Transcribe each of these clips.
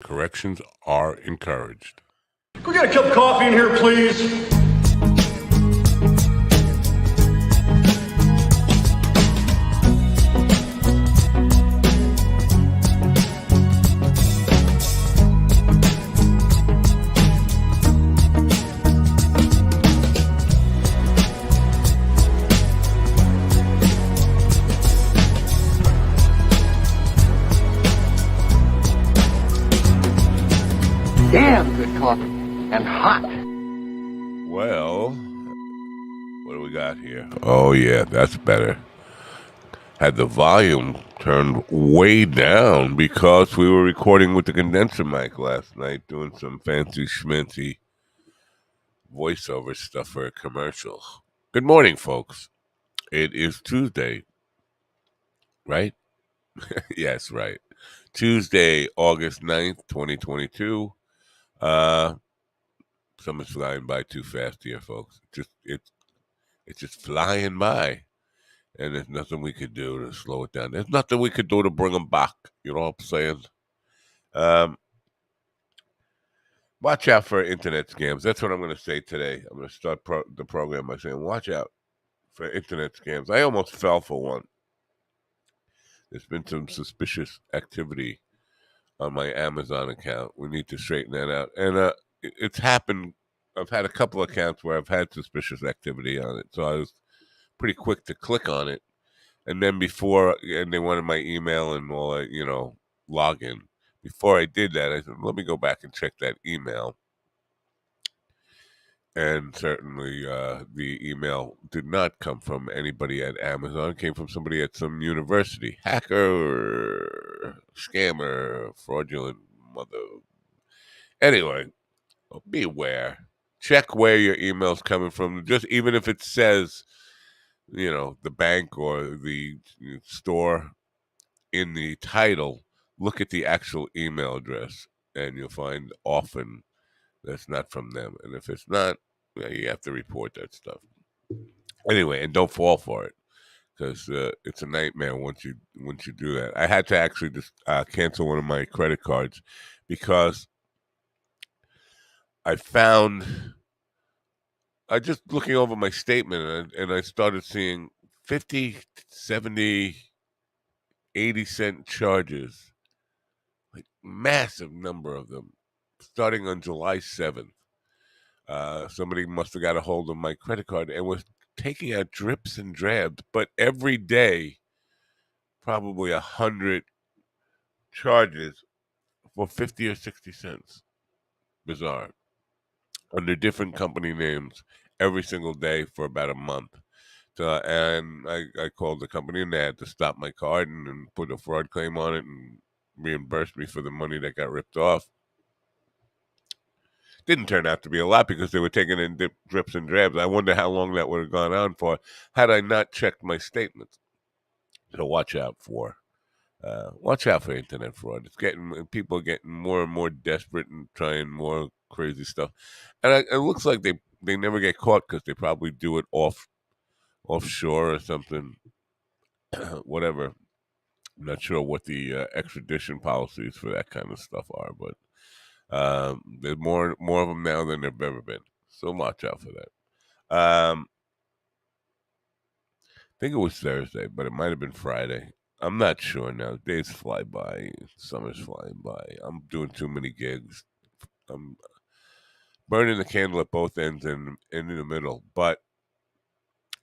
Corrections are encouraged. Can we get a cup of coffee in here, please? Damn good coffee and hot. Well, what do we got here? Oh, yeah, that's better. Had the volume turned way down because we were recording with the condenser mic last night, doing some fancy schmancy voiceover stuff for a commercial. Good morning, folks. It is Tuesday, right? Yes, right. Tuesday, August 9th, 2022. Summer's flying by too fast here, folks. It's just flying by. And there's nothing we could do to slow it down. There's nothing we could do to bring them back. You know what I'm saying? Watch out for internet scams. That's what I'm going to say today. I'm going to start the program by saying, watch out for internet scams. I almost fell for one. There's been some suspicious activity on my Amazon account. We need to straighten that out. And it's happened. I've had a couple of accounts where I've had suspicious activity on it. So I was pretty quick to click on it. And then and they wanted my email and all that, login. Before I did that, I said, let me go back and check that email. And certainly the email did not come from anybody at Amazon. It came from somebody at some university. Hacker, scammer, fraudulent mother. Anyway, beware. Check where your email's coming from. Just even if it says, the bank or the store in the title, look at the actual email address, and you'll find often that's not from them. And if it's not, you have to report that stuff. Anyway, and don't fall for it, because it's a nightmare once you do that. I had to actually just cancel one of my credit cards because I just looking over my statement, and I started seeing 50, 70, 80-cent charges, like massive number of them, starting on July 7th. Somebody must have got a hold of my credit card and was taking out drips and drabs, but every day, probably 100 charges for 50 or 60 cents. Bizarre. Under different company names every single day for about a month. And I called the company, and they had to stop my card and put a fraud claim on it and reimburse me for the money that got ripped off. Didn't turn out to be a lot because they were taking in drips and drabs. I wonder how long that would have gone on for had I not checked my statements. So watch out for internet fraud. People are getting more and more desperate and trying more crazy stuff. And it looks like they never get caught because they probably do it offshore or something. Whatever. I'm not sure what the extradition policies for that kind of stuff are, but there's more of them now than there've ever been. So watch out for that. I think it was Thursday, but it might have been Friday. I'm not sure now. Days fly by. Summer's flying by. I'm doing too many gigs. I'm burning the candle at both ends and in the middle. But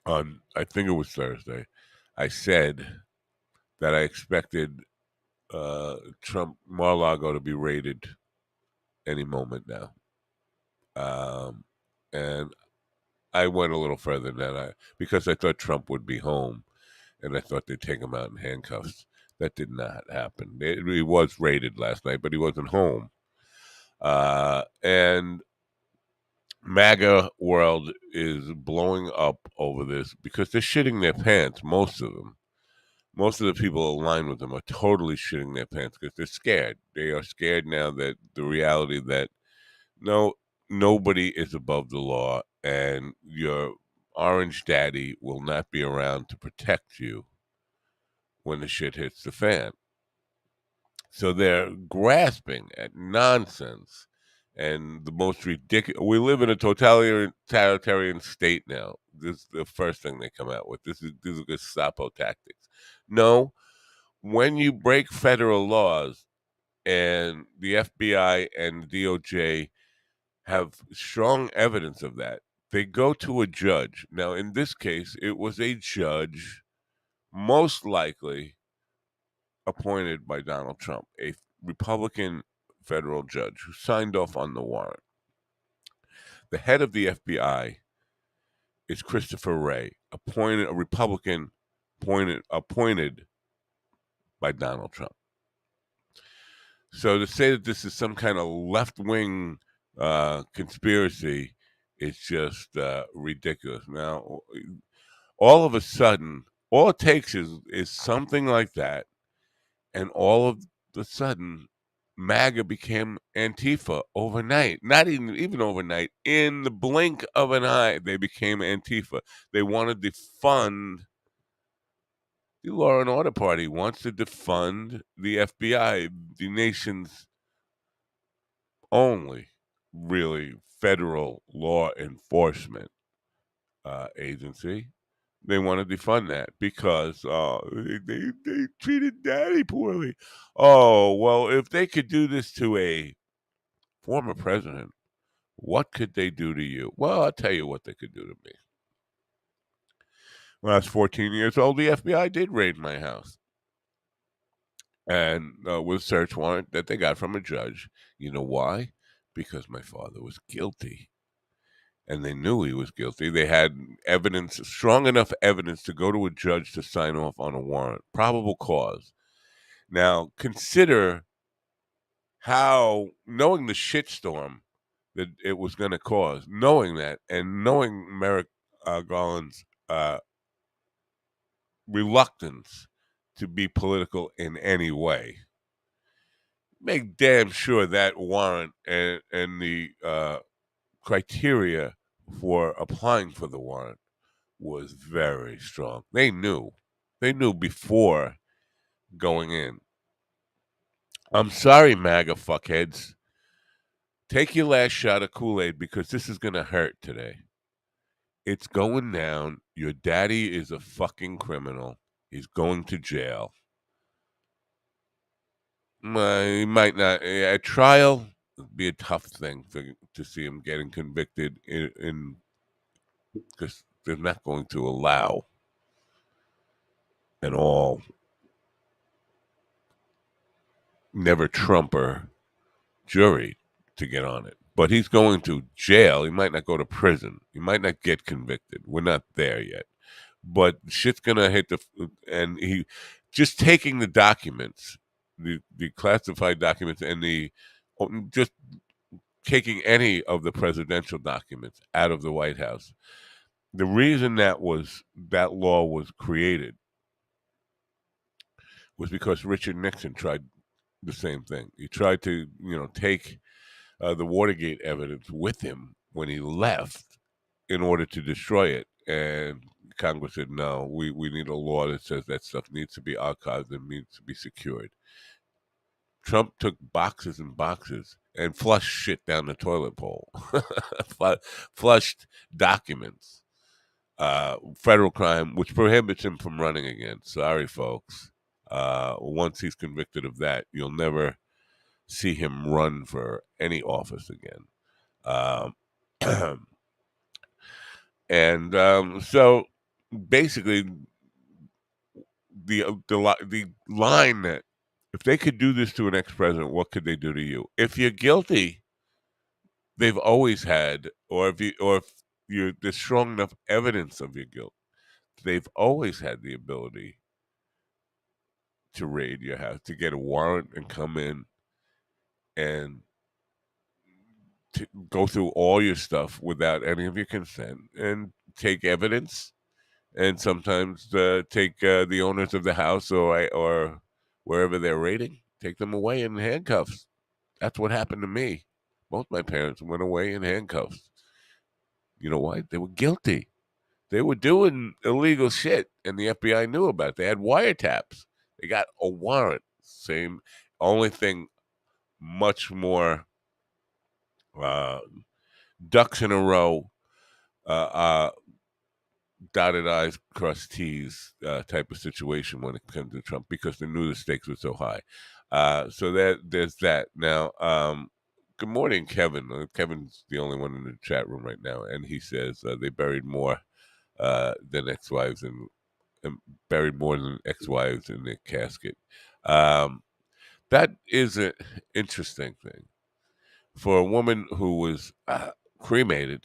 I think it was Thursday, I said that I expected Trump Mar-a-Lago to be raided any moment now. And I went a little further than that because I thought Trump would be home, and I thought they'd take him out in handcuffs. That did not happen. He was raided last night, but he wasn't home. And MAGA world is blowing up over this because they're shitting their pants, most of them. Most of the people aligned with them are totally shitting their pants because they're scared. They are scared now that the reality that nobody is above the law, and your orange daddy will not be around to protect you when the shit hits the fan. So they're grasping at nonsense and the most ridiculous. We live in a totalitarian state now. This is the first thing they come out with. These are Gestapo tactics. No, when you break federal laws, and the FBI and DOJ have strong evidence of that, they go to a judge. Now, in this case, it was a judge, most likely appointed by Donald Trump, a Republican federal judge who signed off on the warrant. The head of the FBI is Christopher Wray, a Republican appointed by Donald Trump. So to say that this is some kind of left-wing conspiracy is just ridiculous. Now, all of a sudden, all it takes is something like that, and all of a sudden, MAGA became Antifa overnight. Not even overnight. In the blink of an eye, they became Antifa. They wanted to defund the Law and Order Party. Wants to defund the FBI, the nation's only really federal law enforcement agency. They want to defund that because they treated Daddy poorly. Oh, well, if they could do this to a former president, what could they do to you? Well, I'll tell you what they could do to me. When I was 14 years old, the FBI did raid my house. And with a search warrant that they got from a judge. You know why? Because my father was guilty. And they knew he was guilty. They had evidence, strong enough evidence to go to a judge to sign off on a warrant, probable cause. Now, consider how, knowing the shitstorm that it was going to cause, knowing that, and knowing Merrick Garland's reluctance to be political in any way, make damn sure that warrant and the criteria for applying for the warrant was very strong. They knew before going in. I'm sorry, MAGA fuckheads. Take your last shot of Kool-Aid because this is going to hurt today. It's going down. Your daddy is a fucking criminal. He's going to jail. He might not. At trial, it'd be a tough thing to see him getting convicted because they're not going to allow an all never Trumper jury to get on it. But he's going to jail. He might not go to prison. He might not get convicted. We're not there yet. But shit's gonna hit and he just taking the documents, the classified documents, and just taking any of the presidential documents out of the White House. The reason that law was created was because Richard Nixon tried the same thing. He tried to, take the Watergate evidence with him when he left in order to destroy it. And Congress said, no, we need a law that says that stuff needs to be archived and needs to be secured. Trump took boxes and boxes and flushed shit down the toilet bowl, flushed documents, federal crime, which prohibits him from running again. Sorry, folks. Once he's convicted of that, you'll never see him run for any office again. So basically, the line that if they could do this to an ex-president, what could they do to you? If you're guilty, they've always had, or if there's strong enough evidence of your guilt, they've always had the ability to raid your house, to get a warrant and come in and to go through all your stuff without any of your consent and take evidence, and sometimes take the owners of the house or wherever they're raiding, take them away in handcuffs. That's what happened to me. Both my parents went away in handcuffs. You know why? They were guilty. They were doing illegal shit, and the FBI knew about it. They had wiretaps. They got a warrant. Same. Only thing much more uh, ducks in a row, uh, uh, dotted I's, crossed T's type of situation when it comes to Trump because they knew the stakes were so high. So there's that. Now, good morning, Kevin. Kevin's the only one in the chat room right now, and he says they buried more than ex-wives and buried more than ex-wives in their casket. Um, that is an interesting thing for a woman who was cremated.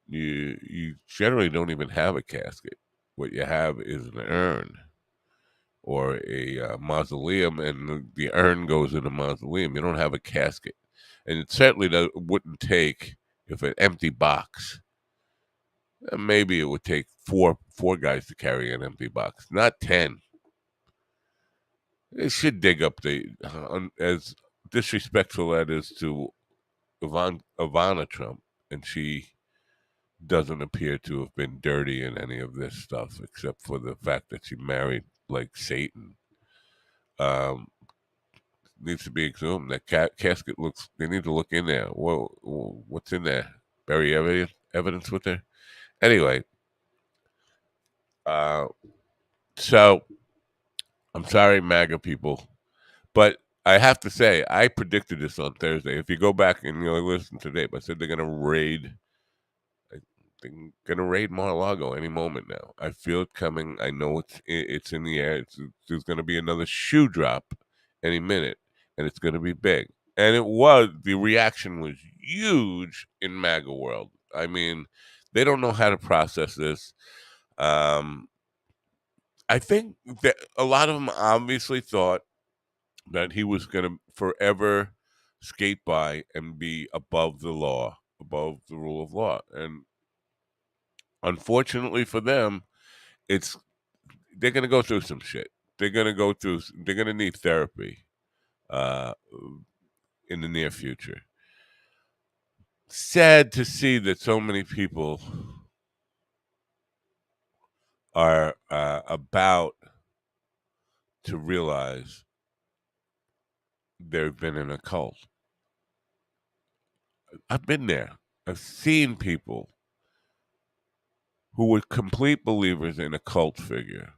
You generally don't even have a casket. What you have is an urn or a mausoleum, and the urn goes in the mausoleum. You don't have a casket, and it certainly wouldn't take if an empty box. Maybe it would take four guys to carry an empty box, not 10. They should dig up as disrespectful that is to Ivana Trump, and she doesn't appear to have been dirty in any of this stuff, except for the fact that she married like Satan. Um, Needs to be exhumed. That casket looks. They need to look in there. What's in there? Bury evidence with her. Anyway, uh, so I'm sorry, MAGA people, but I have to say I predicted this on Thursday. If you go back and listen to tape, I said they're going to raid. They're gonna raid Mar-a-Lago any moment now. I feel it coming. I know it's in the air. There's gonna be another shoe drop any minute, and it's gonna be big. And it was. The reaction was huge in MAGA world. I mean, they don't know how to process this. Um, I think that a lot of them obviously thought that he was gonna forever skate by and be above the law, above the rule of law, and unfortunately for them, it's they're gonna go through some shit. They're gonna need therapy uh, in the near future. Sad to see that so many people are about to realize they've been in a cult. I've been there. I've seen people who were complete believers in a cult figure.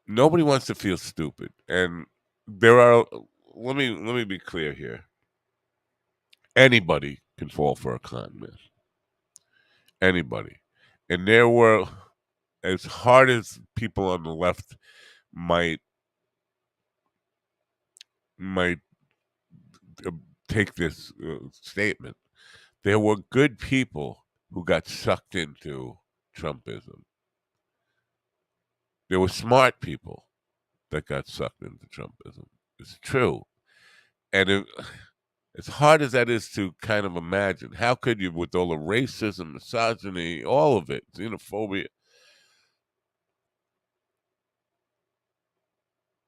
Nobody wants to feel stupid, and there are. Let me be clear here. Anybody can fall for a con man. Anybody. And there were, as hard as people on the left might might uh, take this statement, there were good people who got sucked into Trumpism. There were smart people that got sucked into Trumpism. It's true. And as hard as that is to kind of imagine, how could you, with all the racism, misogyny, all of it, xenophobia,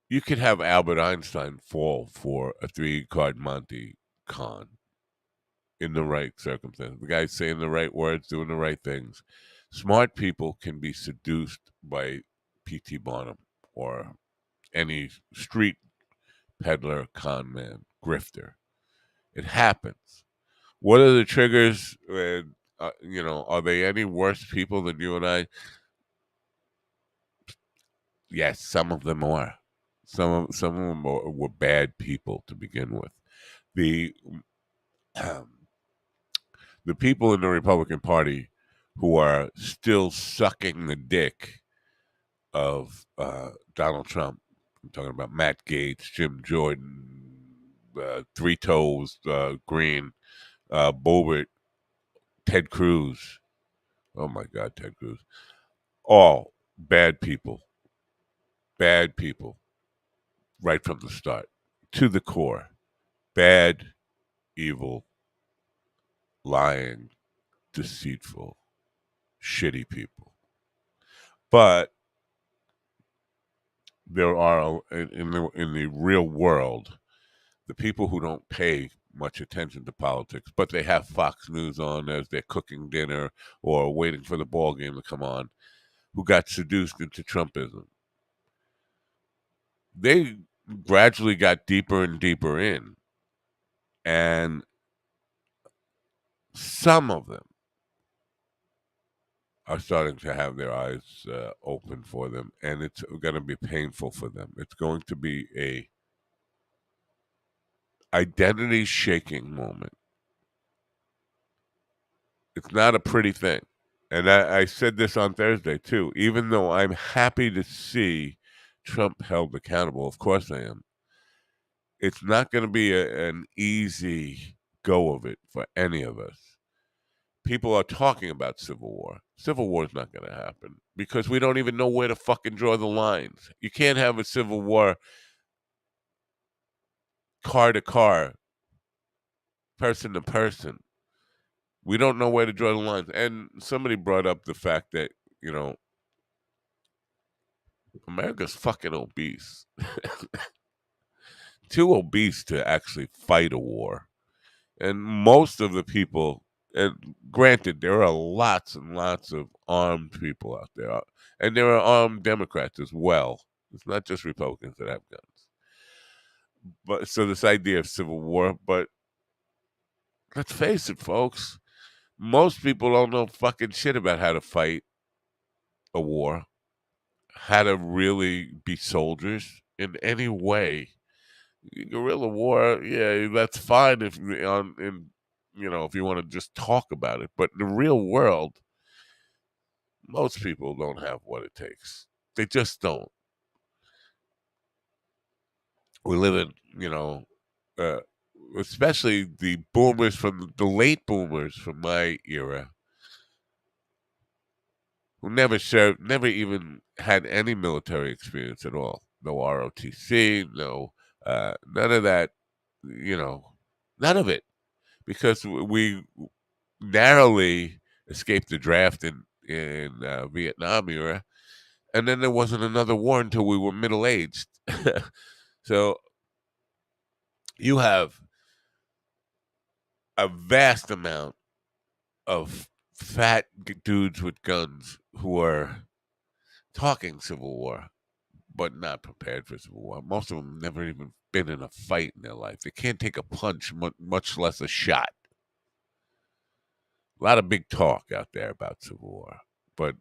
you could have Albert Einstein fall for a three-card Monte con in the right circumstance. The guy's saying the right words, doing the right things. Smart people can be seduced by P.T. Barnum or any street peddler, con man, grifter. It happens. What are the triggers? Are they any worse people than you and I? Yes, some of them are. Some of them were bad people to begin with. The the people in the Republican Party who are still sucking the dick of Donald Trump. I'm talking about Matt Gaetz, Jim Jordan, Three Toes Green, Bobert, Ted Cruz. Oh my God, Ted Cruz. All bad people. Bad people. Right from the start. To the core. Bad, evil, lying, deceitful, shitty people. But there are in the real world the people who don't pay much attention to politics, but they have Fox News on as they're cooking dinner or waiting for the ball game to come on, who got seduced into Trumpism. they gradually got deeper and deeper in, and some of them are starting to have their eyes open for them, and it's going to be painful for them. It's going to be a identity shaking moment. It's not a pretty thing. And I said this on Thursday too. Even though I'm happy to see Trump held accountable, of course I am. It's not going to be an easy go of it for any of us. People are talking about civil war. Civil war is not going to happen because we don't even know where to fucking draw the lines. You can't have a civil war car to car, person to person. We don't know where to draw the lines. And somebody brought up the fact that, you know, America's fucking obese. Too obese to actually fight a war. And most of the people, and granted, there are lots and lots of armed people out there, and there are armed Democrats as well. It's not just Republicans that have guns. But so this idea of civil war, but let's face it, folks, most people don't know fucking shit about how to fight a war, how to really be soldiers in any way. Guerrilla war, yeah, that's fine if on in if you want to just talk about it. But in the real world, most people don't have what it takes. They just don't. We live in, uh, especially the boomers from the late boomers from my era who never served, never even had any military experience at all. No ROTC, no, none of that. You know, none of it, because we narrowly escaped the draft in Vietnam era, and then there wasn't another war until we were middle aged. So you have a vast amount of fat dudes with guns who are talking Civil War, but not prepared for Civil War. Most of them never even been in a fight in their life. They can't take a punch, much less a shot. A lot of big talk out there about Civil War, but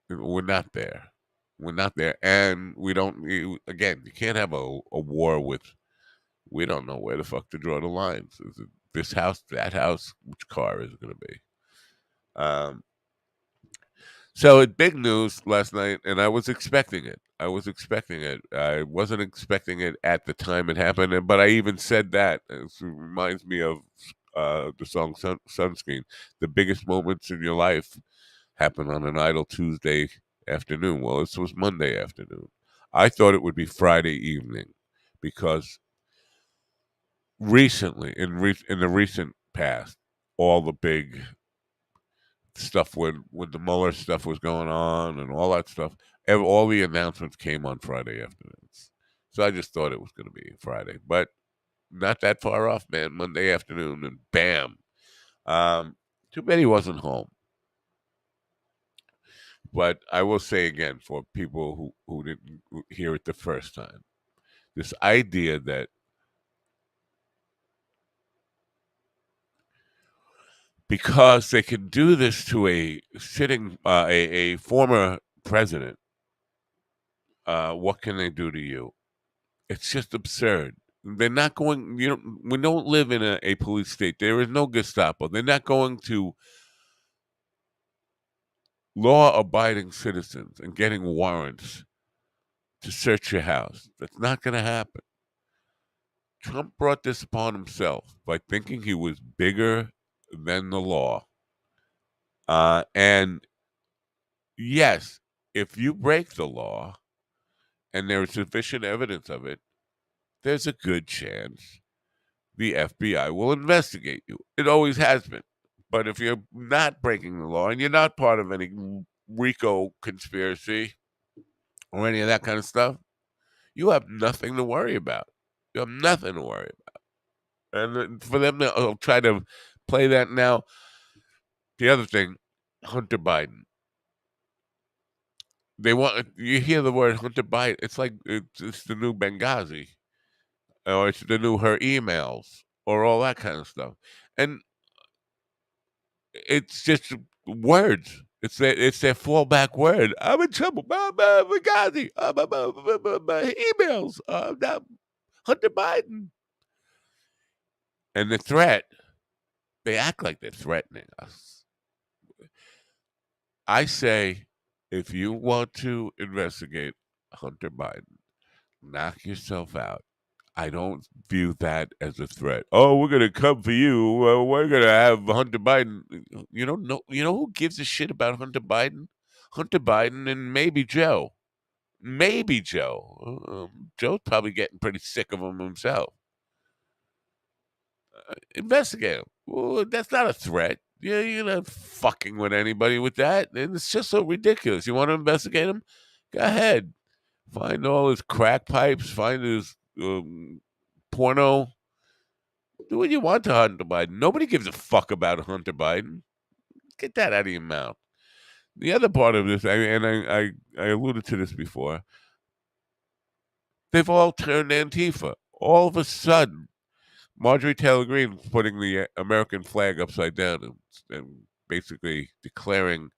we're not there. We're not there, and we don't. Again, you can't have a war with. We don't know where the fuck to draw the lines. Is it this house, that house? Which car is it going to be? Um, so it big news last night, and I was expecting it. I was expecting it. I wasn't expecting it at the time it happened, but I even said that. It reminds me of the song "Sunscreen." The biggest moments in your life happen on an idle Tuesday afternoon. Well, this was Monday afternoon. I thought it would be Friday evening because recently, in the recent past, all the big stuff when the Mueller stuff was going on and all that stuff, all the announcements came on Friday afternoons. So I just thought it was going to be Friday, but not that far off, man. Monday afternoon, and bam. Too bad he wasn't home. But I will say again, for people who didn't hear it the first time, this idea that because they can do this to a sitting a former president, what can they do to you? It's just absurd. They're not going. We don't live in a police state. There is no Gestapo. They're not going to law-abiding citizens and getting warrants to search your house. That's not going to happen. Trump brought this upon himself by thinking he was bigger than the law. And yes, if you break the law and there is sufficient evidence of it, there's a good chance the FBI will investigate you. It always has been. But if you're not breaking the law and you're not part of any RICO conspiracy or any of that kind of stuff, you have nothing to worry about. You have nothing to worry about. And for them to try to play that now, the other thing, Hunter Biden. They want you hear the word Hunter Biden, it's like it's the new Benghazi, or it's the new her emails, or all that kind of stuff, and it's just words. It's their fallback word. I'm in trouble. Benghazi. My emails. Not Hunter Biden. And the threat. They act like they're threatening us. I say, if you want to investigate Hunter Biden, knock yourself out. I don't view that as a threat. Oh, we're gonna come for you. We're gonna have Hunter Biden. You don't know. You know who gives a shit about Hunter Biden? Hunter Biden and maybe Joe. Maybe Joe. Joe's probably getting pretty sick of him himself. Investigate him. Well, that's not a threat. Yeah, you're not fucking with anybody with that. And it's just so ridiculous. You want to investigate him? Go ahead. Find all his crack pipes. Find his porno. Do what you want to Hunter Biden. Nobody gives a fuck about Hunter Biden. Get that out of your mouth. The other part of this, I alluded to this before, they've all turned Antifa. All of a sudden, Marjorie Taylor Greene putting the American flag upside down and basically declaring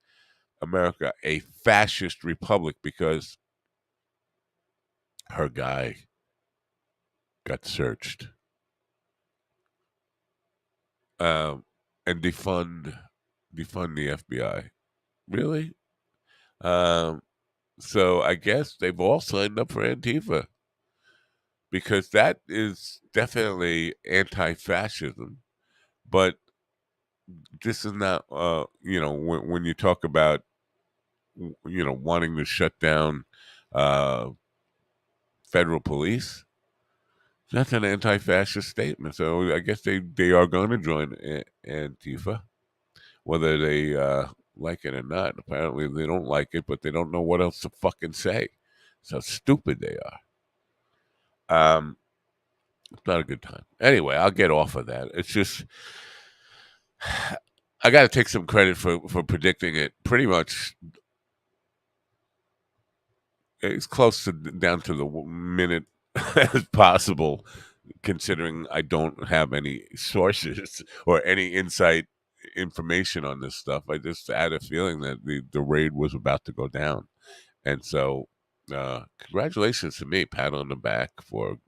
America a fascist republic because her guy got searched. And defund the FBI. Really? Um, so I guess they've all signed up for Antifa because that is definitely anti-fascism. But this is not, when you talk about, wanting to shut down uh, federal police, that's an anti-fascist statement. So I guess they are going to join Antifa, whether they like it or not. Apparently they don't like it, but they don't know what else to fucking say. That's how stupid they are. It's not a good time. Anyway, I'll get off of that. It's just I got to take some credit for predicting it pretty much. It's close to down to the minute as possible, considering I don't have any sources or any insight information on this stuff. I just had a feeling that the raid was about to go down, and so congratulations to me, pat on the back for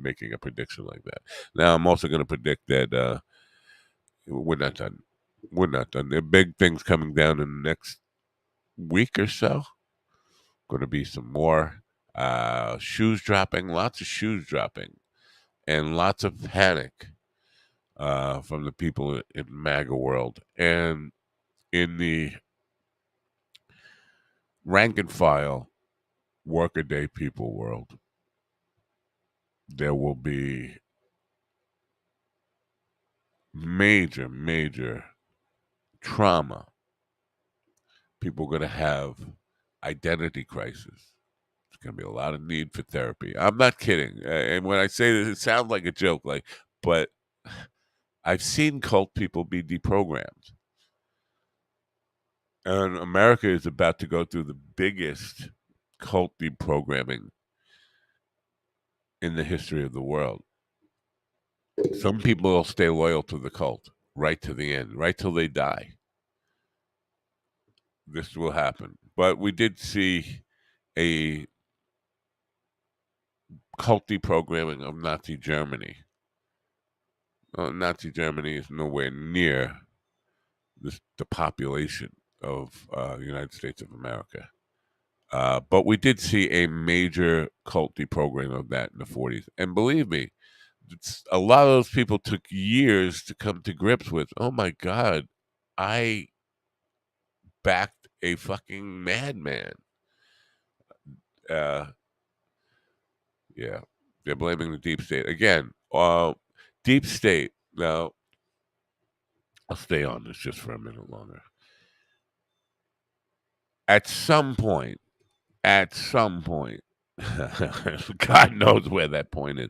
making a prediction like that. Now I'm also going to predict that we're not done. We're not done. There are big things coming down in the next week or so. Going to be some more shoes dropping, lots of shoes dropping, and lots of panic from the people in MAGA world. And in the rank and file workaday people world, there will be major, major trauma. People are going to have identity crisis. There's going to be a lot of need for therapy. I'm not kidding. And when I say this, it sounds like a joke, but I've seen cult people be deprogrammed. And America is about to go through the biggest cult deprogramming in the history of the world. Some people will stay loyal to the cult right to the end, right till they die. This will happen. But we did see a cult deprogramming of Nazi Germany. Nazi Germany is nowhere near the population of the United States of America. But we did see a major cult deprogramming of that in the 40s. And believe me, a lot of those people took years to come to grips with. Oh my God, I backed a fucking madman. Uh, yeah, they're blaming the deep state again. Deep state. Now, I'll stay on this just for a minute longer. At some point, God knows where that point is.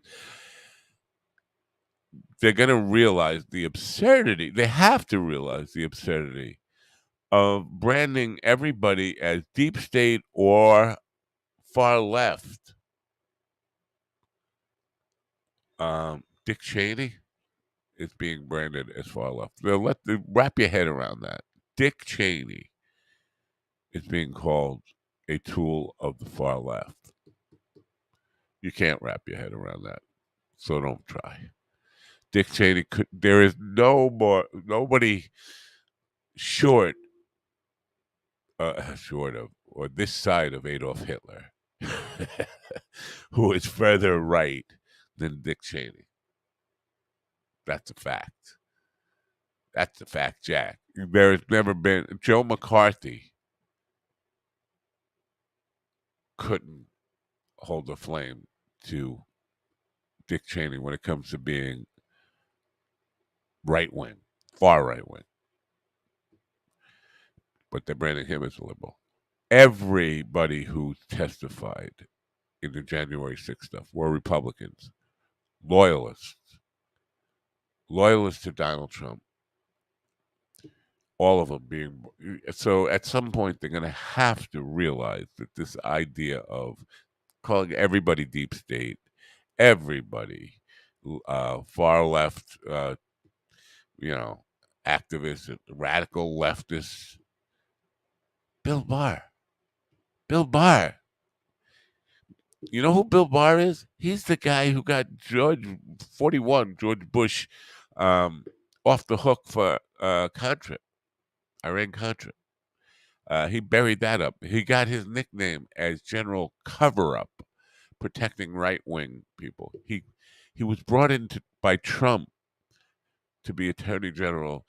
They're going to realize the absurdity. They have to realize the absurdity of branding everybody as deep state or far left. Dick Cheney is being branded as far left. Wrap your head around that. Dick Cheney is being called a tool of the far left. You can't wrap your head around that, so don't try. Dick Cheney could. There is nobody short, short of, or this side of Adolf Hitler, who is further right than Dick Cheney. That's a fact. That's a fact, Jack. There has never been. Joe McCarthy couldn't hold a flame to Dick Cheney when it comes to being right wing, far right wing. But they're branding him as a liberal. Everybody who testified in the January 6th stuff were Republicans, loyalists, loyalists to Donald Trump. All of them being so. At some point, they're going to have to realize that this idea of calling everybody deep state, everybody far left, you know, activists, radical leftists. Bill Barr. Bill Barr. You know who Bill Barr is? He's the guy who got George Bush, off the hook for Contra, Iran Contra. He buried that up. He got his nickname as General Cover Up, protecting right wing people. He was brought in by Trump to be Attorney General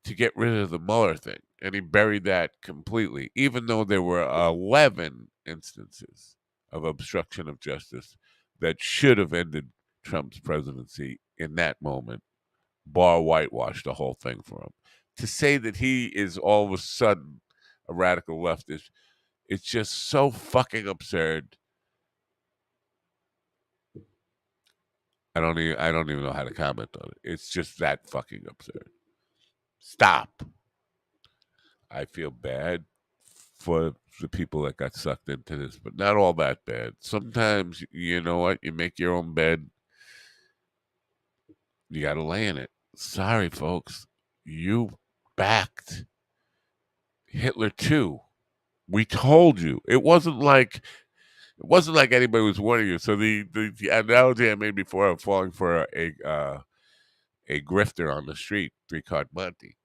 to get rid of the Mueller thing, and he buried that completely, even though there were 11 instances of obstruction of justice that should have ended Trump's presidency in that moment. Barr whitewashed the whole thing for him. To say that he is all of a sudden a radical leftist, it's just so fucking absurd. I don't even know how to comment on it. It's just that fucking absurd. Stop. I feel bad for the people that got sucked into this, but not all that bad. Sometimes, you know what? You make your own bed, you got to lay in it. Sorry, folks. You backed Hitler too. We told you. It wasn't like anybody was warning you. So the analogy I made before of falling for a grifter on the street, 3-card Monte.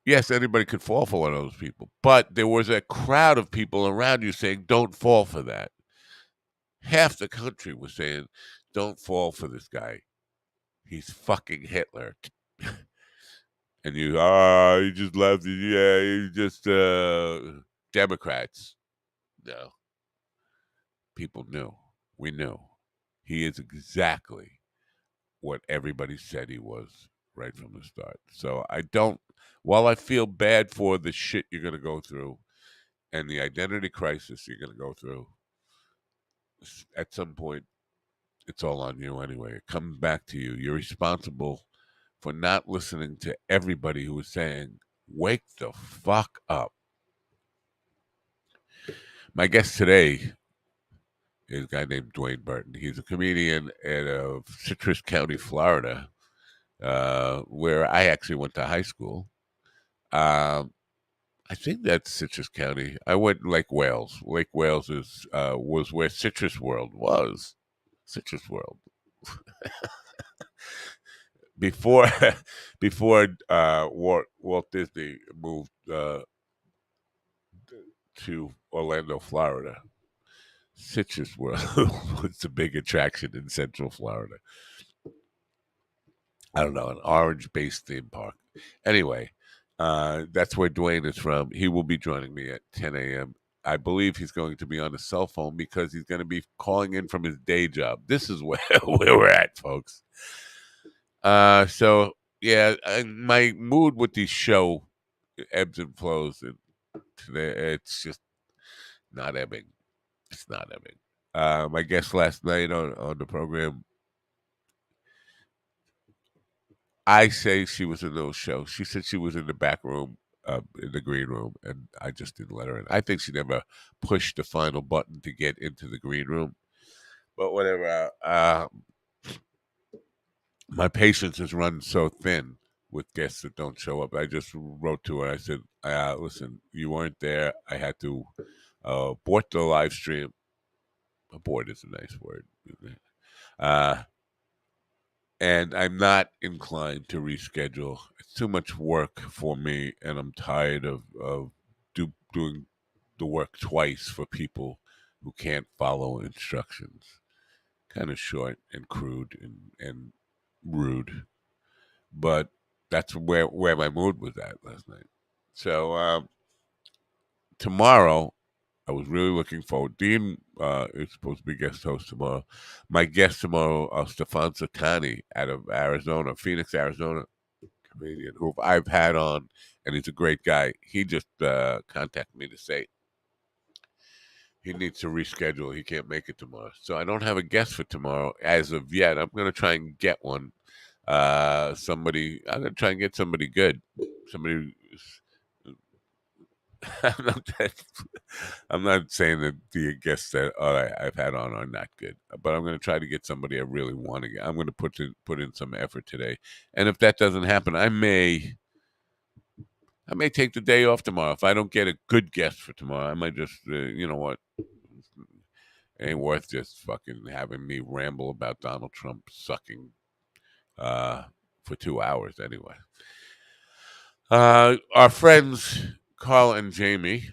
Yes, anybody could fall for one of those people, but there was a crowd of people around you saying, "Don't fall for that." Half the country was saying, "Don't fall for this guy. He's fucking Hitler." And you just left. Yeah, you just Democrats. No, people knew. We knew. He is exactly what everybody said he was right from the start. So while I feel bad for the shit you're going to go through and the identity crisis you're going to go through, at some point, it's all on you anyway. It comes back to you. You're responsible for not listening to everybody who is saying, wake the fuck up. My guest today is a guy named Dwayne Burton. He's a comedian out of Citrus County, Florida, where I actually went to high school. I think that's Citrus County. I went Lake Wales. Lake Wales was where Citrus World was. Citrus World. Before before Walt Disney moved to Orlando, Florida, Citrus World was the big attraction in Central Florida. I don't know, an orange-based theme park. Anyway, that's where Dwayne is from. He will be joining me at 10 a.m. I believe he's going to be on a cell phone because he's going to be calling in from his day job. This is where we're at, folks. So yeah, my mood with the show ebbs and flows, and today it's just not ebbing. It's not ebbing. My guest last night on the program, I say she was in those shows. She said she was in the back room, in the green room, and I just didn't let her in. I think she never pushed the final button to get into the green room. But whatever. My patience is run so thin with guests that don't show up. I just wrote to her. I said, "Listen, you weren't there. I had to abort the live stream. Abort is a nice word. Uh, and I'm not inclined to reschedule. It's too much work for me, and I'm tired of doing the work twice for people who can't follow instructions. Kind of short and crude and rude, but that's where my mood was at last night. So tomorrow, I was really looking forward. Dean is supposed to be guest host tomorrow. My guest tomorrow, Stefan Sakani out of Arizona, Phoenix, Arizona, comedian who I've had on, and he's a great guy. He just contacted me to say he needs to reschedule. He can't make it tomorrow, so I don't have a guest for tomorrow as of yet. I'm going to try and get one. Somebody. I'm going to try and get somebody good. Somebody. I'm not, I'm not saying that the guests that I've had on are not good, but I'm going to try to get somebody I really want to get. I'm going to put in some effort today, and if that doesn't happen, I may take the day off tomorrow. If I don't get a good guest for tomorrow, I might just, you know what, it ain't worth just fucking having me ramble about Donald Trump sucking uh, for 2 hours anyway. Our friends Carl and Jamie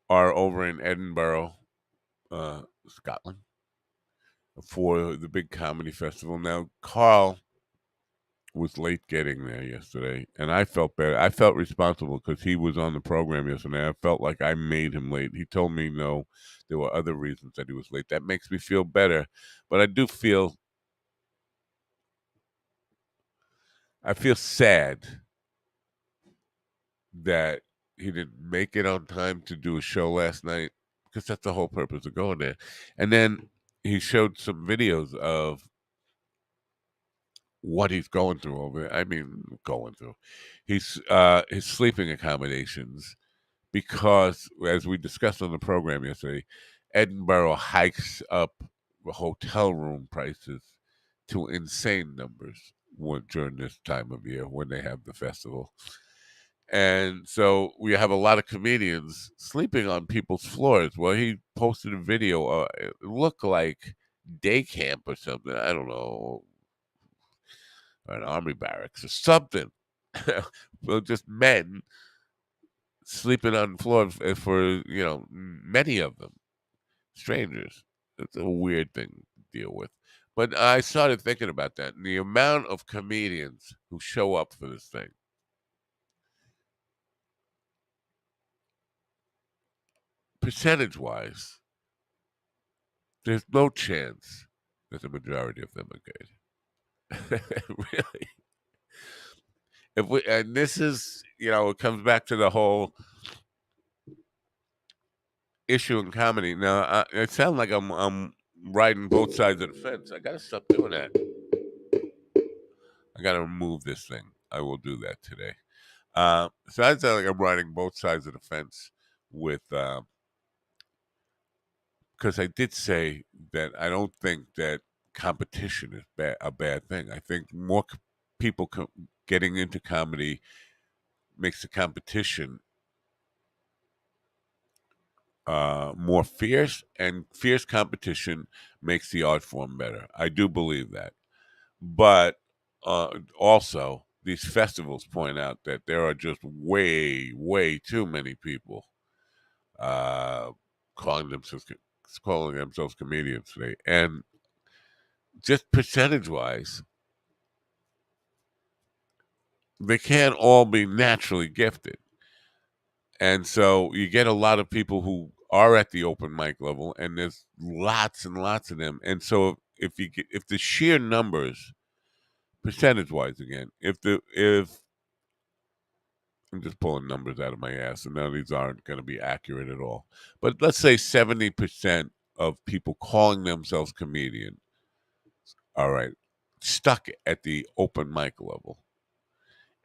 are over in Edinburgh, Scotland, for the big comedy festival. Now, Carl was late getting there yesterday, and I felt bad. I felt responsible because he was on the program yesterday. I felt like I made him late. He told me no, there were other reasons that he was late. That makes me feel better, but I feel sad that he didn't make it on time to do a show last night because that's the whole purpose of going there. And then he showed some videos of what he's going through over there. I mean, going through. His sleeping accommodations because, as we discussed on the program yesterday, Edinburgh hikes up the hotel room prices to insane numbers during this time of year when they have the festival. And so we have a lot of comedians sleeping on people's floors. Well, he posted a video. It looked like day camp or something. I don't know, an army barracks or something. Well, just men sleeping on the floor for many of them strangers. It's a weird thing to deal with. But I started thinking about that and the amount of comedians who show up for this thing. Percentage wise, there's no chance that the majority of them are good. Really. And this is, it comes back to the whole issue in comedy. Now, it sounds like I'm riding both sides of the fence. I gotta stop doing that. I gotta remove this thing. I will do that today. So I sound like I'm riding both sides of the fence with, because I did say that I don't think that competition is a bad thing. I think more people getting into comedy makes the competition more fierce, and fierce competition makes the art form better. I do believe that. But also, these festivals point out that there are just way, way too many people uh, calling themselves comedians today, and just percentage wise, they can't all be naturally gifted, and so you get a lot of people who are at the open mic level, and there's lots and lots of them, and so if the sheer numbers, percentage wise, again, if I'm just pulling numbers out of my ass, and none of these aren't going to be accurate at all. But let's say 70% of people calling themselves comedian. All right. stuck at the open mic level,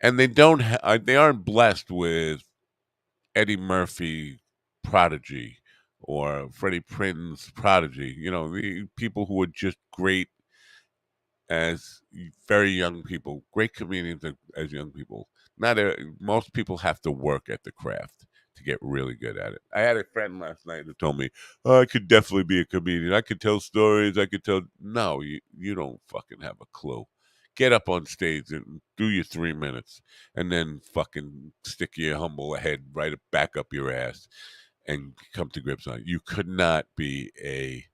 and they aren't blessed with Eddie Murphy prodigy or Freddie Prinze prodigy. The people who are just great as very young people, great comedians as young people. Most people have to work at the craft to get really good at it. I had a friend last night that told me, "Oh, I could definitely be a comedian. I could tell stories. I could tell." No, you don't fucking have a clue. Get up on stage and do your 3 minutes, and then fucking stick your humble head right back up your ass and come to grips on it. You could not be a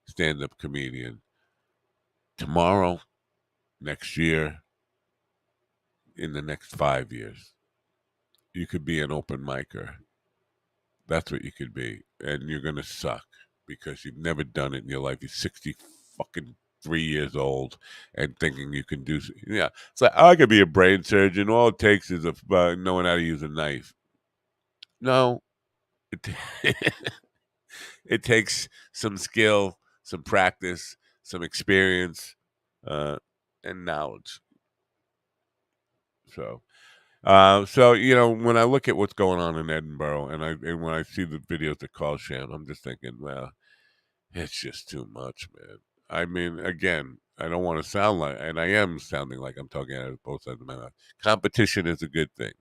stand-up comedian tomorrow, next year, in the next 5 years. You could be an open micer. That's what you could be. And you're going to suck because you've never done it in your life. You're 60 fucking 3 years old and thinking you can do. Yeah. It's like, I could be a brain surgeon. All it takes is knowing how to use a knife. No. It, it takes some skill, some practice, some experience, uh, and knowledge. So when I look at what's going on in Edinburgh, and when I see the videos that call Shan, I'm just thinking, well, it's just too much, man. I mean, again, I don't want to sound like, and I am sounding like I'm talking out of both sides of my mouth. Competition is a good thing,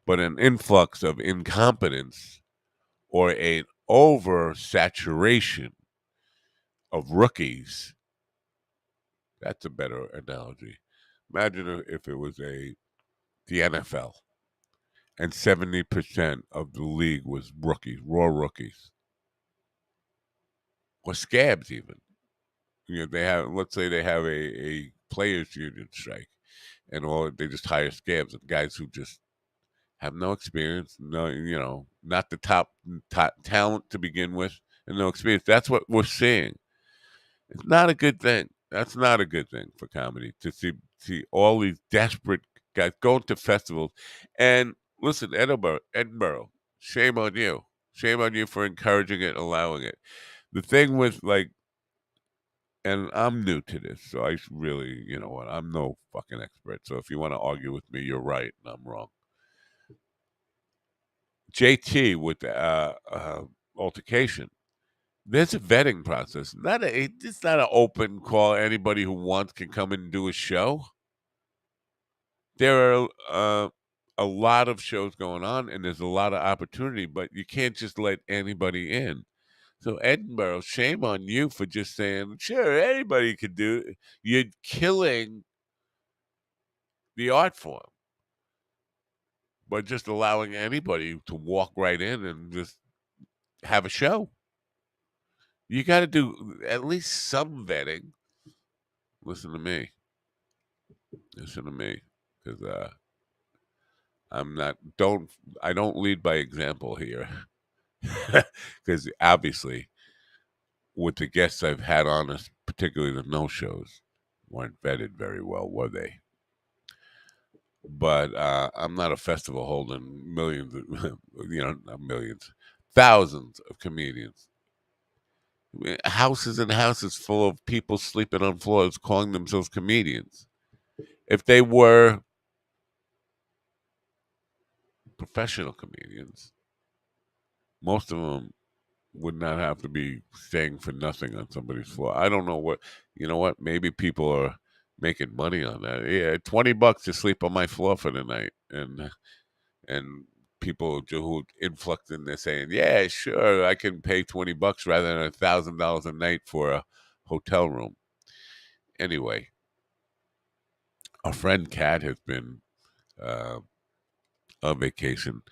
but an influx of incompetence or an oversaturation of rookies, that's a better analogy. Imagine if it was the NFL and 70% of the league was rookies, raw rookies, or scabs even. Let's say they have a players union strike, and they just hire scabs and guys who just have no experience, no, not the top talent to begin with, and no experience. That's what we're seeing. It's not a good thing. That's not a good thing for comedy to see all these desperate guys going to festivals. And listen, Edinburgh, shame on you. Shame on you for encouraging it, allowing it. The thing with and I'm new to this, so I really, you know what, I'm no fucking expert. So if you want to argue with me, you're right and I'm wrong. JT with the altercation. There's a vetting process. It's not an open call. Anybody who wants can come in and do a show. There are a lot of shows going on, and there's a lot of opportunity, but you can't just let anybody in. So Edinburgh, shame on you for just saying, sure, anybody could do it. You're killing the art form by just allowing anybody to walk right in and just have a show. You got to do at least some vetting. Listen to me. Listen to me, because I'm not. Don't I don't lead by example here, because obviously, with the guests I've had on us, particularly the no shows, weren't vetted very well, were they? But I'm not a festival holding millions, not millions, thousands of comedians. Houses and houses full of people sleeping on floors calling themselves comedians. If they were professional comedians, most of them would not have to be staying for nothing on somebody's floor. I don't know what, you know what? Maybe people are making money on that. Yeah, $20 to sleep on my floor for the night, and people who influx in there saying, "Yeah, sure, I can pay $20 rather than $1,000 a night for a hotel room." Anyway, our friend Kat has been uh, on vacation.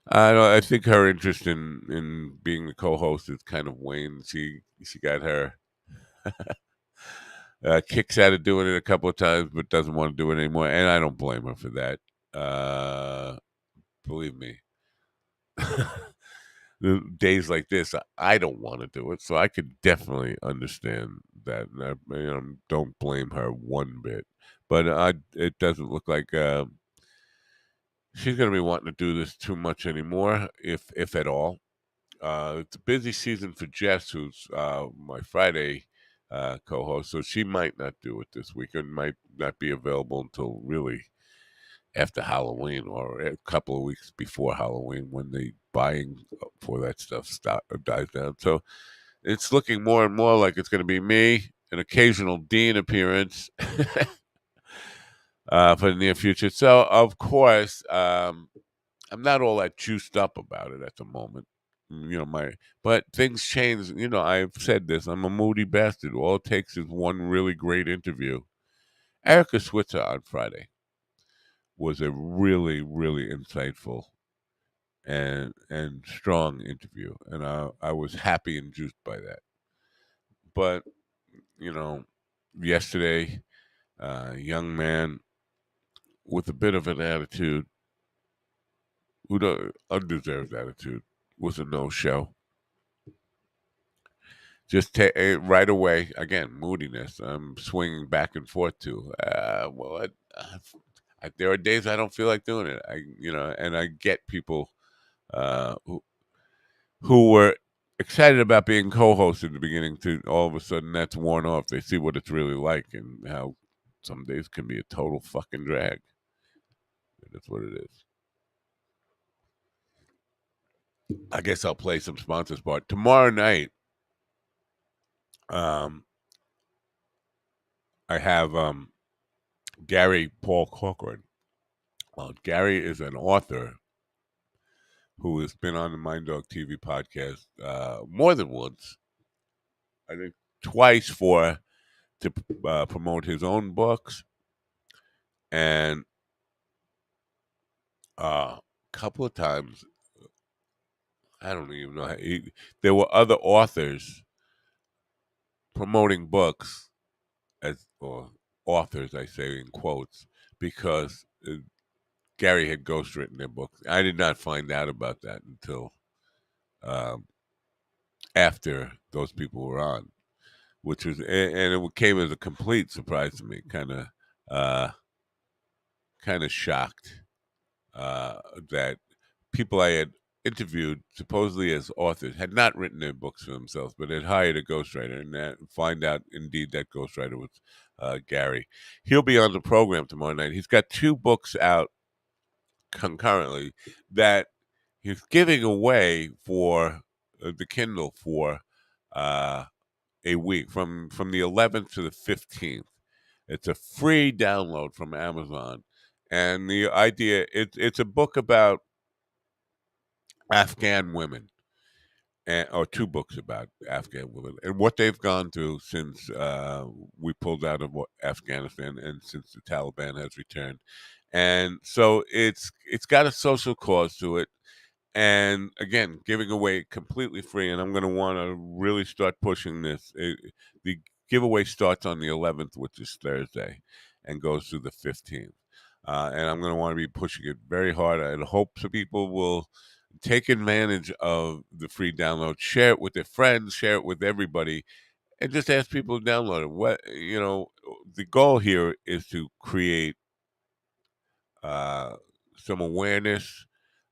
I think her interest in being the co-host is kind of waned. She got her kicks out of doing it a couple of times, but doesn't want to do it anymore. And I don't blame her for that. Believe me, the days like this, I don't want to do it, so I could definitely understand that. And don't blame her one bit. But it doesn't look like she's going to be wanting to do this too much anymore, if at all. It's a busy season for Jess, who's my Friday co-host, so she might not do it this week and might not be available until really after Halloween or a couple of weeks before Halloween when the buying for that stuff dies down. So it's looking more and more like it's going to be me, an occasional Dean appearance for the near future. So, of course, I'm not all that juiced up about it at the moment. But things change. I've said this. I'm a moody bastard. All it takes is one really great interview. Erica Switzer on Friday was a really, really insightful and strong interview, and I was happy and juiced by that. But you know, yesterday, a young man with a bit of an attitude, who undeserved attitude, was a no-show. Just right away, again, moodiness. I'm swinging back and forth to. There are days I don't feel like doing it. And I get people uh, who, who were excited about being co-hosts in the beginning to all of a sudden that's worn off. They see what it's really like and how some days can be a total fucking drag. That's what it is. I guess I'll play some sponsors part tomorrow night. Um, I have Gary Paul Corcoran. Gary is an author who has been on the Mind Dog TV podcast more than once. I think twice to promote his own books, and a couple of times. I don't even know. There were other authors promoting books or authors, I say in quotes, because Gary had ghostwritten their books. I did not find out about that until um, after those people were on, which was and it came as a complete surprise to me. Uh, kind of shocked that people I had interviewed, supposedly as authors, had not written their books for themselves, but had hired a ghostwriter, and find out indeed that ghostwriter was Gary. He'll be on the program tomorrow night. He's got two books out concurrently that he's giving away for the Kindle for uh, a week from the 11th to the 15th. It's a free download from Amazon, and the idea it's a book about Afghan women, or two books about Afghan women and what they've gone through since we pulled out of Afghanistan and since the Taliban has returned. And so it's got a social cause to it, and again, giving away completely free. And I'm going to want to really start pushing this. The giveaway starts on the 11th, which is Thursday, and goes through the 15th. And I'm going to want to be pushing it very hard. I hope so people will take advantage of the free download, share it with their friends, share it with everybody, and just ask people to download it. The goal here is to create uh, some awareness,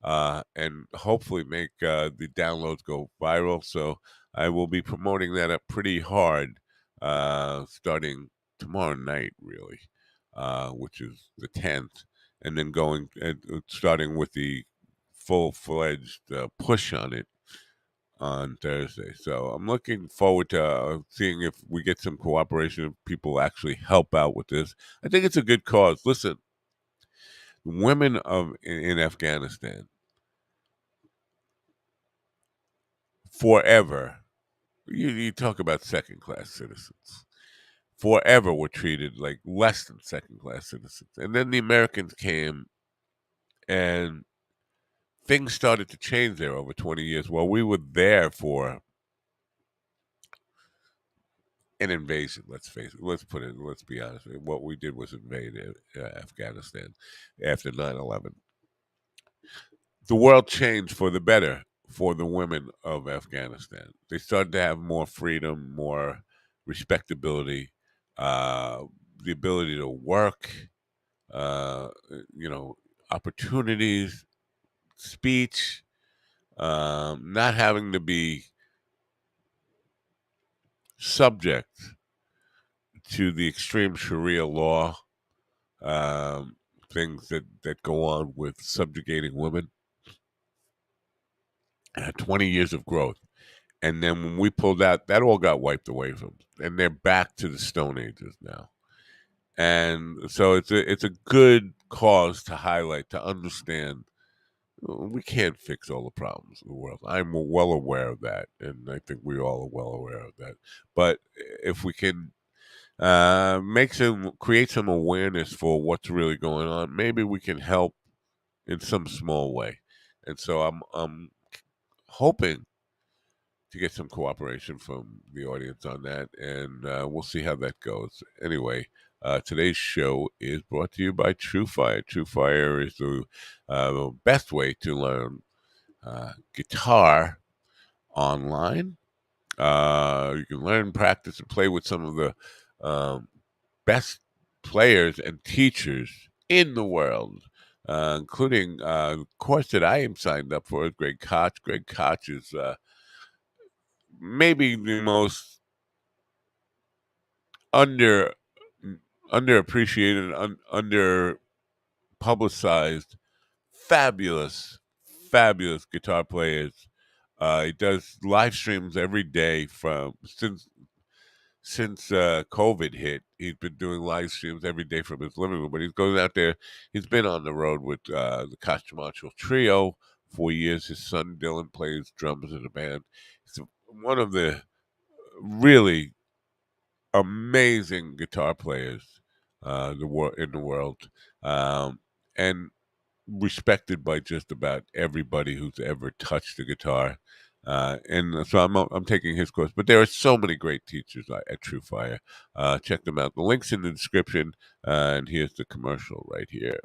and hopefully make the downloads go viral. So I will be promoting that up pretty hard starting tomorrow night, really, which is the 10th, and then going starting with the full-fledged push on it on Thursday. So I'm looking forward to seeing if we get some cooperation, if people actually help out with this. I think it's a good cause. Listen, women in Afghanistan forever. You talk about second class citizens. Forever were treated like less than second class citizens, and then the Americans came, and things started to change there over 20 years. While we were there for an invasion, let's face it. Let's be honest. What we did was invade Afghanistan after 9/11. The world changed for the better for the women of Afghanistan. They started to have more freedom, more respectability, uh, the ability to work, uh, you know, opportunities, speech, not having to be subject. to the extreme Sharia law, um, things that go on with subjugating women. 20 years of growth. And then when we pulled out, that all got wiped away from them. And they're back to the Stone Ages now. And so it's a good cause to highlight, to understand we can't fix all the problems in the world. I'm well aware of that, and I think we all are well aware of that. But if we can create some awareness for what's really going on, maybe we can help in some small way. And so I'm hoping to get some cooperation from the audience on that, and we'll see how that goes. Anyway, today's show is brought to you by TrueFire. TrueFire is the best way to learn guitar online. You can learn, practice, and play with some of the best players and teachers in the world, including the course that I am signed up for is Greg Koch. Greg Koch is maybe the most under underappreciated, under publicized, fabulous, fabulous guitar players. He does live streams every day from since COVID hit. He's been doing live streams every day from his living room. But he's going out there. He's been on the road with the Castro Trio for years. His son Dylan plays drums in the band. He's one of the really amazing guitar players in the world, and respected by just about everybody who's ever touched the guitar. And so I'm taking his course, but there are so many great teachers at TrueFire. Check them out. The link's in the description, and here's the commercial right here.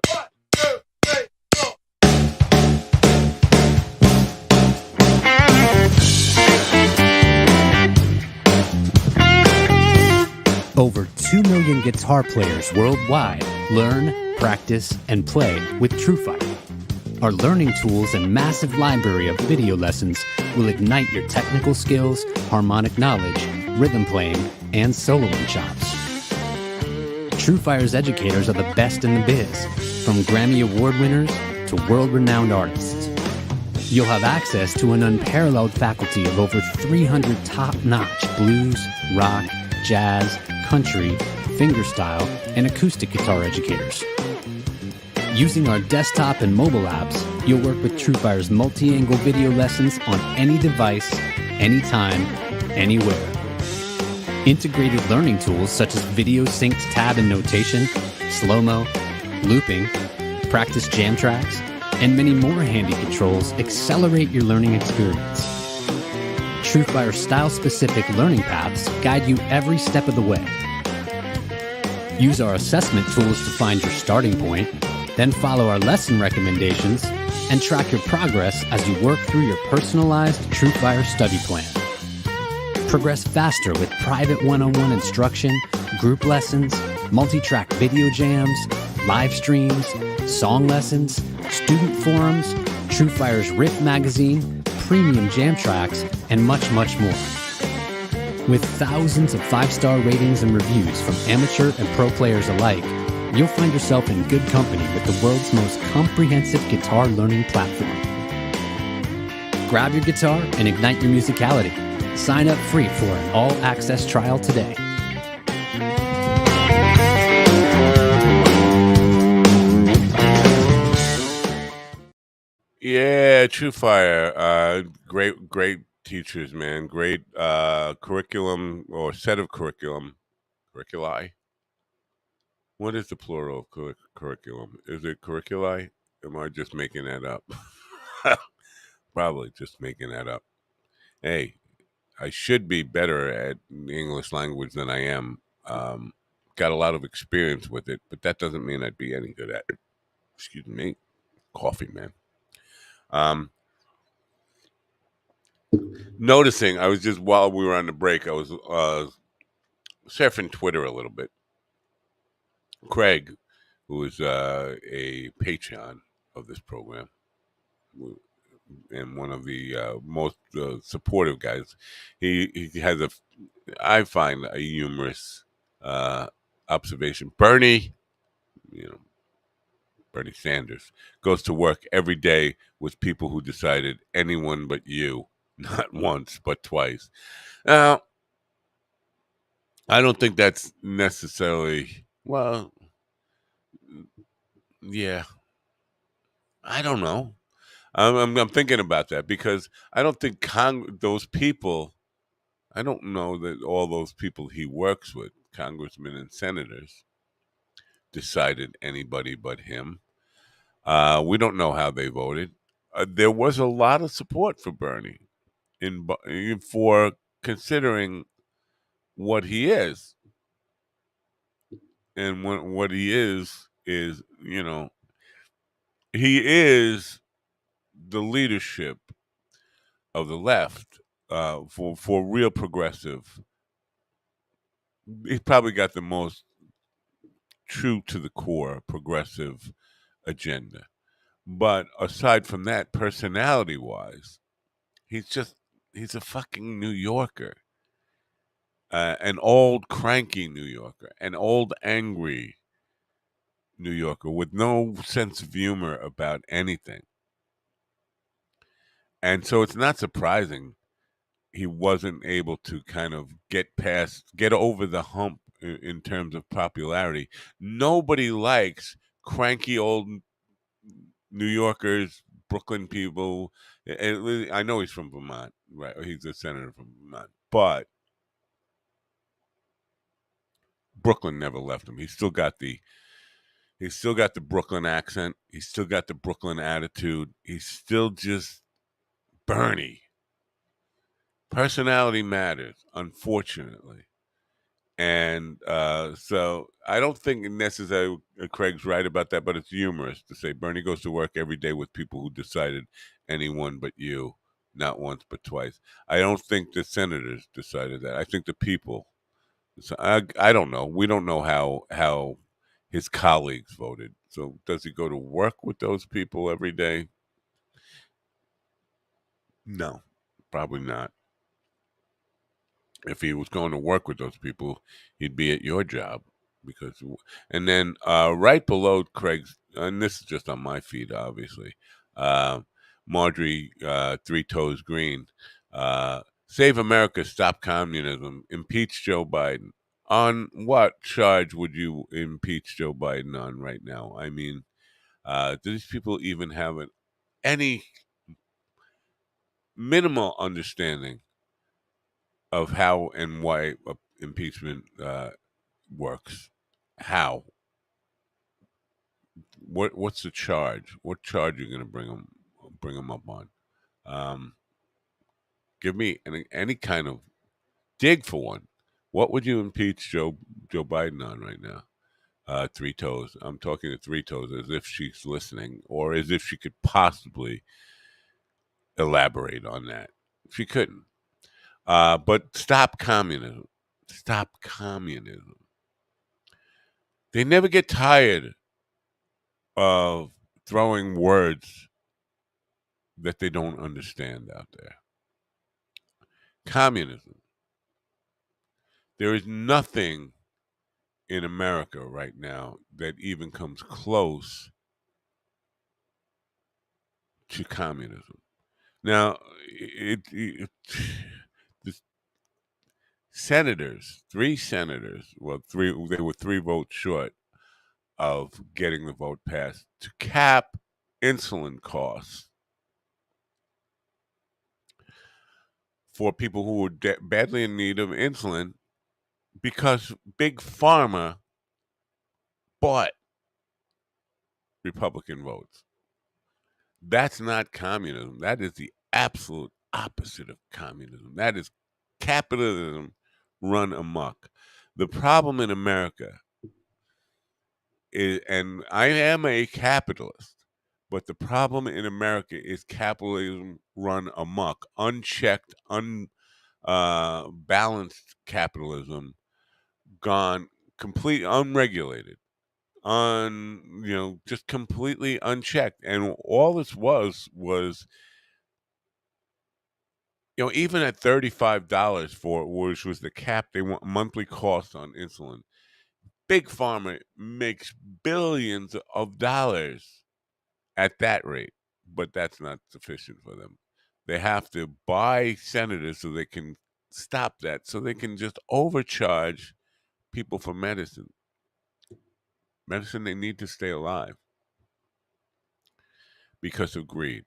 Over 2 million guitar players worldwide learn, practice, and play with TrueFire. Our learning tools and massive library of video lessons will ignite your technical skills, harmonic knowledge, rhythm playing, and soloing chops. TrueFire's educators are the best in the biz, from Grammy Award winners to world-renowned artists. You'll have access to an unparalleled faculty of over 300 top-notch blues, rock, jazz, country, fingerstyle, and acoustic guitar educators. Using our desktop and mobile apps, you'll work with TrueFire's multi-angle video lessons on any device, anytime, anywhere. Integrated learning tools such as video synced tab and notation, slow-mo, looping, practice jam tracks, and many more handy controls accelerate your learning experience. TrueFire's style-specific learning paths guide you every step of the way. Use our assessment tools to find your starting point, then follow our lesson recommendations and track your progress as you work through your personalized TrueFire study plan. Progress faster with private one-on-one instruction, group lessons, multi-track video jams, live streams, song lessons, student forums, TrueFire's Riff magazine, premium jam tracks, and much, much more. With thousands of 5-star ratings and reviews from amateur and pro players alike, you'll find yourself in good company with the world's most comprehensive guitar learning platform. Grab your guitar and ignite your musicality. Sign up free for an all-access trial today. Yeah, TrueFire. Great teachers, man. Great curriculum or set of curriculi. What is the plural of curriculum? Is it curriculi? Am I just making that up? Probably just making that up. Hey, I should be better at the English language than I am. Got a lot of experience with it, but that doesn't mean I'd be any good at it. Excuse me. Coffee, man. Noticing, I was just, while we were on the break, I was surfing Twitter a little bit. Craig, who is a Patreon of this program and one of the most supportive guys, he has I find a humorous uh, observation. Bernie, you know, Bernie Sanders goes to work every day with people who decided anyone but you, not once but twice. Now, I don't think that's necessarily well. Yeah, I don't know. I'm thinking about that because I don't think those people. I don't know that all those people he works with, congressmen and senators, decided anybody but him. We don't know how they voted. There was a lot of support for Bernie for considering what he is, and what he is he is the leadership of the left for real progressive. He's probably got the most true to the core progressive agenda. But aside from that, personality wise, he's just he's a fucking New Yorker. An old cranky New Yorker, an old angry New Yorker with no sense of humor about anything. And so it's not surprising he wasn't able to kind of get over the hump in terms of popularity. Nobody likes cranky old New Yorkers, Brooklyn people. And I know he's from Vermont, right? He's a senator from Vermont, but Brooklyn never left him. He's still got the Brooklyn accent. He's still got the Brooklyn attitude. He's still just Bernie. Personality matters, unfortunately. And so I don't think necessarily Craig's right about that, but it's humorous to say Bernie goes to work every day with people who decided anyone but you, not once but twice. I don't think the senators decided that. I think the people. So I don't know. We don't know how his colleagues voted. So does he go to work with those people every day? No, probably not. If he was going to work with those people, he'd be at your job because. And then right below Craig's, and this is just on my feed, obviously. Uh, Marjorie Three Toes Green, save America, stop communism, impeach Joe Biden. On what charge would you impeach Joe Biden on right now? I mean, do these people even have any minimal understanding of how and why impeachment works? How? What's the charge? What charge are you going to bring them up on? Um, Give me any kind of dig for one. What would you impeach Joe Biden on right now? Three Toes. I'm talking to Three Toes as if she's listening, or as if she could possibly elaborate on that. She couldn't. But stop communism. Stop communism. They never get tired of throwing words that they don't understand out there. Communism. There is nothing in America right now that even comes close to communism. Now, the three senators, well, they were 3 votes short of getting the vote passed to cap insulin costs for people who were badly in need of insulin because Big Pharma bought Republican votes. That's not communism. That is the absolute opposite of communism. That is capitalism run amok. The problem in America is, and I am a capitalist, but the problem in America is capitalism run amok, unchecked, unbalanced capitalism gone complete unregulated, just completely unchecked. And all this was even at $35 for which was the cap they want monthly cost on insulin, Big Pharma makes billions of dollars at that rate, but that's not sufficient for them. They have to buy senators so they can stop that, so they can just overcharge people for medicine. Medicine they need to stay alive because of greed.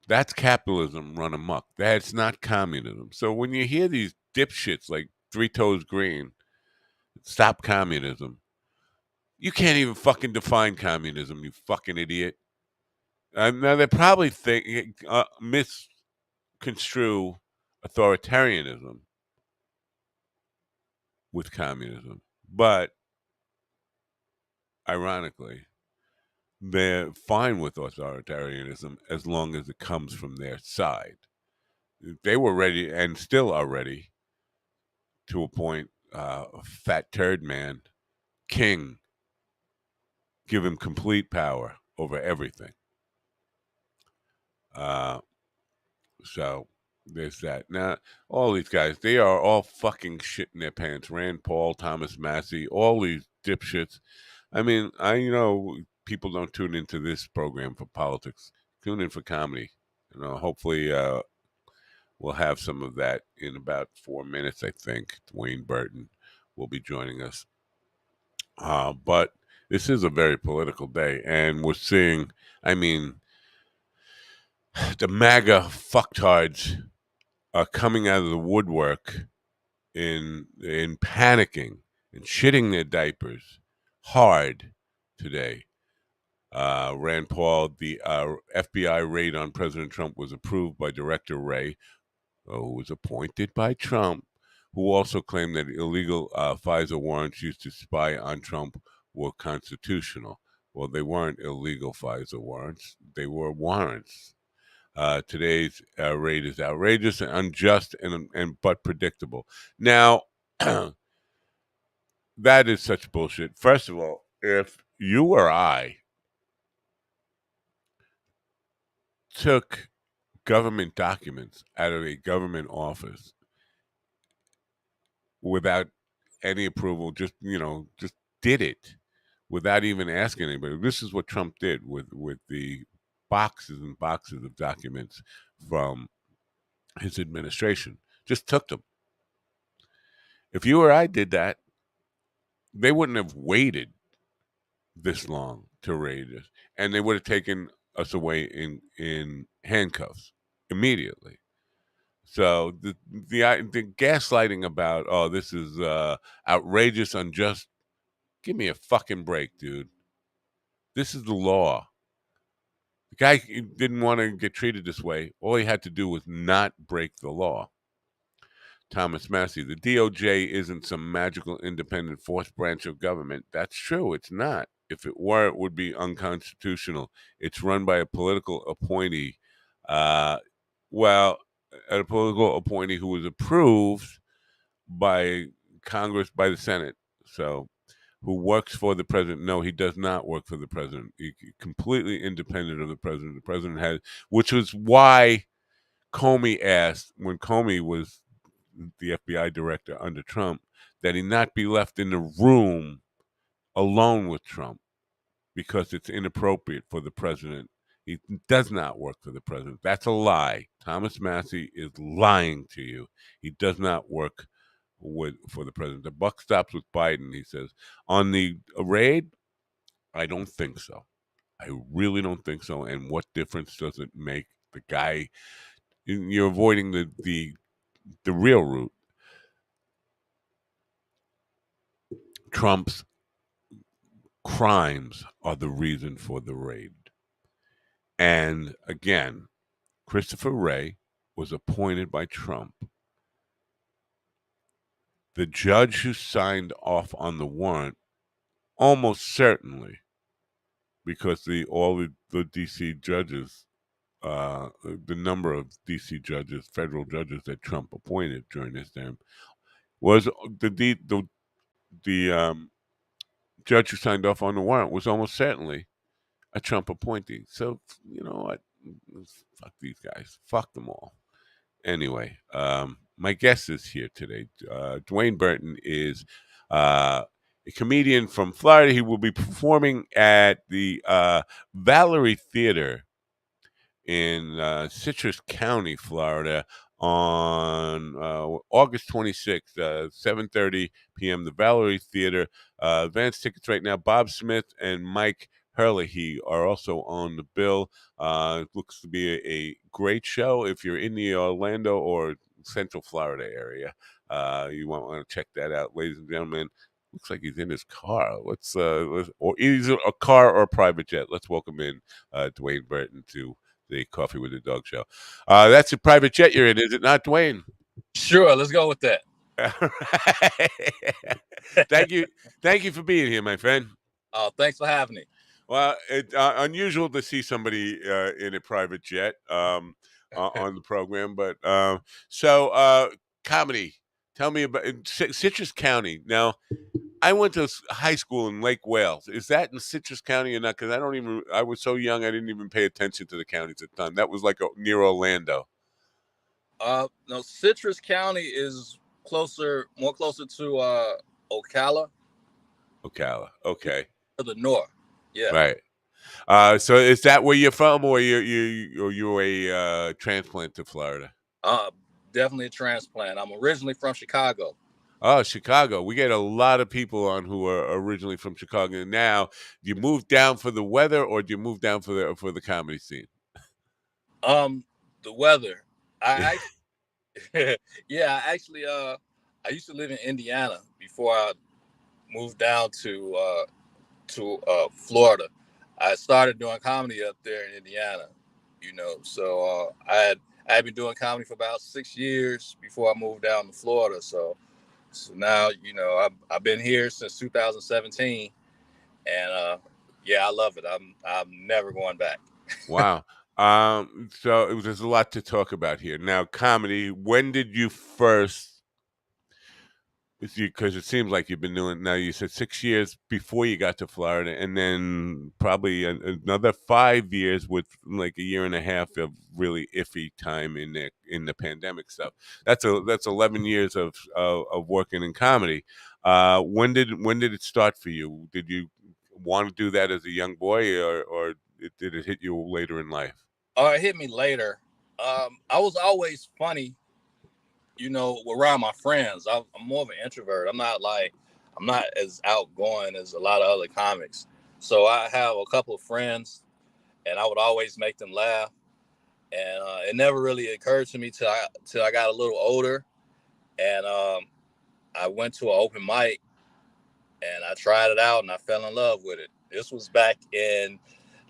That's capitalism run amok. That's not communism. So when you hear these dipshits like Three Toes Green, stop communism, you can't even fucking define communism, you fucking idiot. Now they probably think misconstrue authoritarianism with communism, but ironically, they're fine with authoritarianism as long as it comes from their side. They were ready and still are ready to appoint a fat turd man king, give him complete power over everything. Uh, so there's that. Now, all these guys, they are all fucking shit in their pants. Rand Paul, Thomas Massey, all these dipshits. I mean, I know people don't tune into this program for politics. Tune in for comedy. Hopefully we'll have some of that in about 4 minutes, I think. Dwayne Burton will be joining us. But this is a very political day, and we're seeing, I mean, the MAGA fucktards are coming out of the woodwork in panicking and shitting their diapers hard today. Rand Paul, the FBI raid on President Trump was approved by Director Wray, who was appointed by Trump, who also claimed that illegal FISA warrants used to spy on Trump were constitutional. Well, they weren't illegal FISA warrants; they were warrants. Today's raid is outrageous and unjust and but predictable. Now, that is such bullshit. First of all, if you or I took government documents out of a government office without any approval, just did it without even asking anybody. This is what Trump did with the boxes and boxes of documents from his administration. Just took them. If you or I did that, they wouldn't have waited this long to raid us, and they would have taken us away in handcuffs immediately. So the gaslighting about, oh, this is outrageous, unjust. Give me a fucking break, dude. This is the law. The guy didn't want to get treated this way. All he had to do was not break the law. Thomas Massey, the DOJ isn't some magical independent force branch of government. That's true. It's not. If it were, it would be unconstitutional. It's run by a political appointee. Uh, well, a political appointee who was approved by Congress, by the Senate. So, who works for the president? No, he does not work for the president. He's completely independent of the president. The president has, which was why Comey asked, when Comey was the FBI director under Trump, that he not be left in the room alone with Trump because it's inappropriate for the president. He does not work for the president. That's a lie. Thomas Massey is lying to you. He does not work for the president. The buck stops with Biden, he says. On the raid, I don't think so. I really don't think so. And what difference does it make? The guy, you're avoiding the real route. Trump's crimes are the reason for the raid. And again, Christopher Wray was appointed by Trump. The judge who signed off on the warrant, almost certainly, because all the DC judges, the number of DC judges, federal judges that Trump appointed during his term, was the judge who signed off on the warrant was almost certainly a Trump appointee. So you know what? Fuck these guys. Fuck them all. Anyway, my guest is here today. Dwayne Burton is a comedian from Florida. He will be performing at the Valerie Theater in Citrus County, Florida, on August 26th, 7:30 p.m. The Valerie Theater. Advance tickets right now. Bob Smith and Mike Herlihy are also on the bill. It looks to be a great show. If you're in the Orlando or Central Florida area, you want to check that out, ladies and gentlemen. Looks like he's in his car. Or either a car or a private jet. Let's welcome in Dwayne Burton to the Coffee with the Dog show. That's a private jet you're in, is it not, Dwayne? Sure, let's go with that. Thank you, thank you for being here, my friend. Thanks for having me. Well, it's unusual to see somebody in a private jet on the program, but comedy. Tell me about Citrus County. Now, I went to high school in Lake Wales. Is that in Citrus County or not? Because I was so young, I didn't even pay attention to the counties at the time. That was like near Orlando. No, Citrus County is more closer to Ocala. Ocala. Okay. To the north. Yeah. Right. So is that where you're from, or you're a transplant to Florida? Definitely a transplant. I'm originally from Chicago. Oh, Chicago. We get a lot of people on who are originally from Chicago. Now, do you move down for the weather, or do you move down for the comedy scene? The weather. I yeah, I used to live in Indiana before I moved down to Florida. I started doing comedy up there in Indiana, So I had been doing comedy for about 6 years before I moved down to Florida. So now I've been here since 2017, and yeah, I love it. I'm never going back. Wow. So there's a lot to talk about here. Now, comedy. When did you first? Because it seems like you've been doing now. You said 6 years before you got to Florida, and then probably another 5 years with like a year and a half of really iffy time in the pandemic stuff. That's 11 years of working in comedy. When did it start for you? Did you want to do that as a young boy, or did it hit you later in life? It hit me later. I was always funny, around my friends. I'm more of an introvert. I'm not as outgoing as a lot of other comics. So I have a couple of friends, and I would always make them laugh. And it never really occurred to me till I got a little older, and I went to an open mic, and I tried it out, and I fell in love with it. This was back in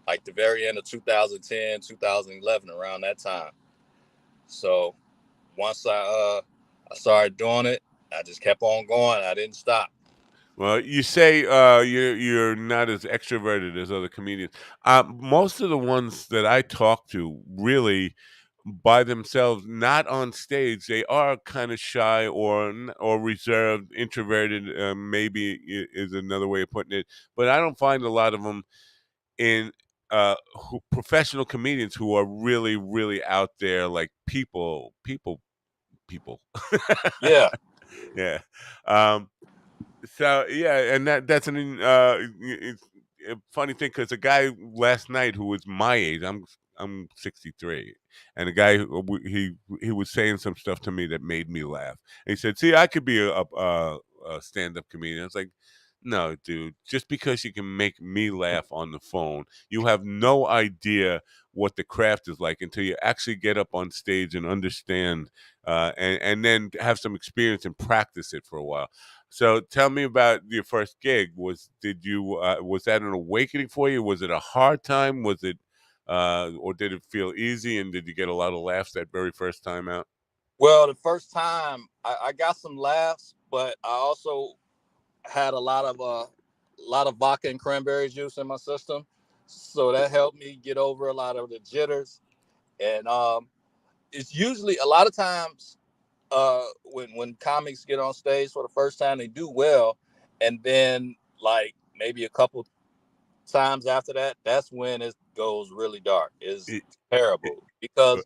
like the very end of 2010, 2011, around that time. So once I started doing it, I just kept on going. I didn't stop. Well, you say you're not as extroverted as other comedians. Most of the ones that I talk to, really, by themselves, not on stage, they are kind of shy or reserved, introverted. Maybe is another way of putting it. But I don't find a lot of them in professional comedians who are really, really out there, like people. Yeah. Yeah. Um, so yeah, and that's it's a funny thing because a guy last night who was my age, I'm 63, and a guy he was saying some stuff to me that made me laugh. And he said, "See, I could be a stand-up comedian." I was like, "No, dude, just because you can make me laugh on the phone, you have no idea what the craft is like until you actually get up on stage and understand, and then have some experience and practice it for a while." So tell me about your first gig. Was that an awakening for you? Was it a hard time? Was it or did it feel easy, and did you get a lot of laughs that very first time out? Well, the first time I got some laughs, but I also had a lot of vodka and cranberry juice in my system, so that helped me get over a lot of the jitters. And it's usually a lot of times when comics get on stage for the first time, they do well, and then like maybe a couple times after that, that's when it goes really dark. It's It- terrible because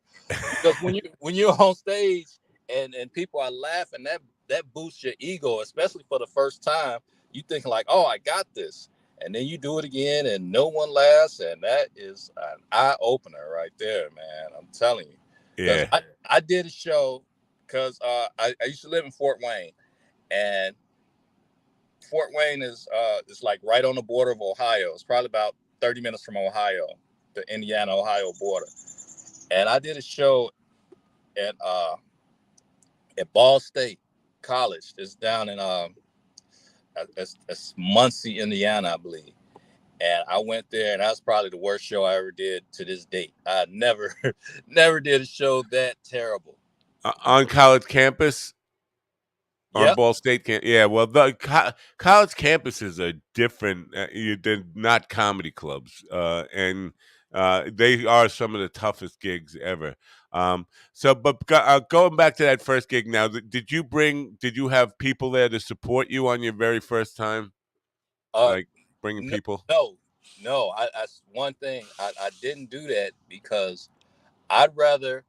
when you're on stage and people are laughing, that boosts your ego, especially for the first time. you thinking like, oh, I got this, and then you do it again, and no one laughs, and that is an eye opener right there, man. I'm telling you, because Yeah. I did a show because I used to live in Fort Wayne, and Fort Wayne is like right on the border of Ohio. It's probably about 30 minutes from Ohio, the Indiana Ohio border. And I did a show at at Ball State College. It's down in it's Muncie, Indiana, I believe. And I went there, and that's probably the worst show I ever did to this date. I never, never did a show that terrible. On college campus? On Yep. Ball State camp, yeah. Well, the college campuses are different. They're not comedy clubs, and they are some of the toughest gigs ever. But going back to that first gig now, did you bring? Did you have people there to support you on your very first time? Uh, Like bringing no, people? no, no. One thing I didn't do that because I'd rather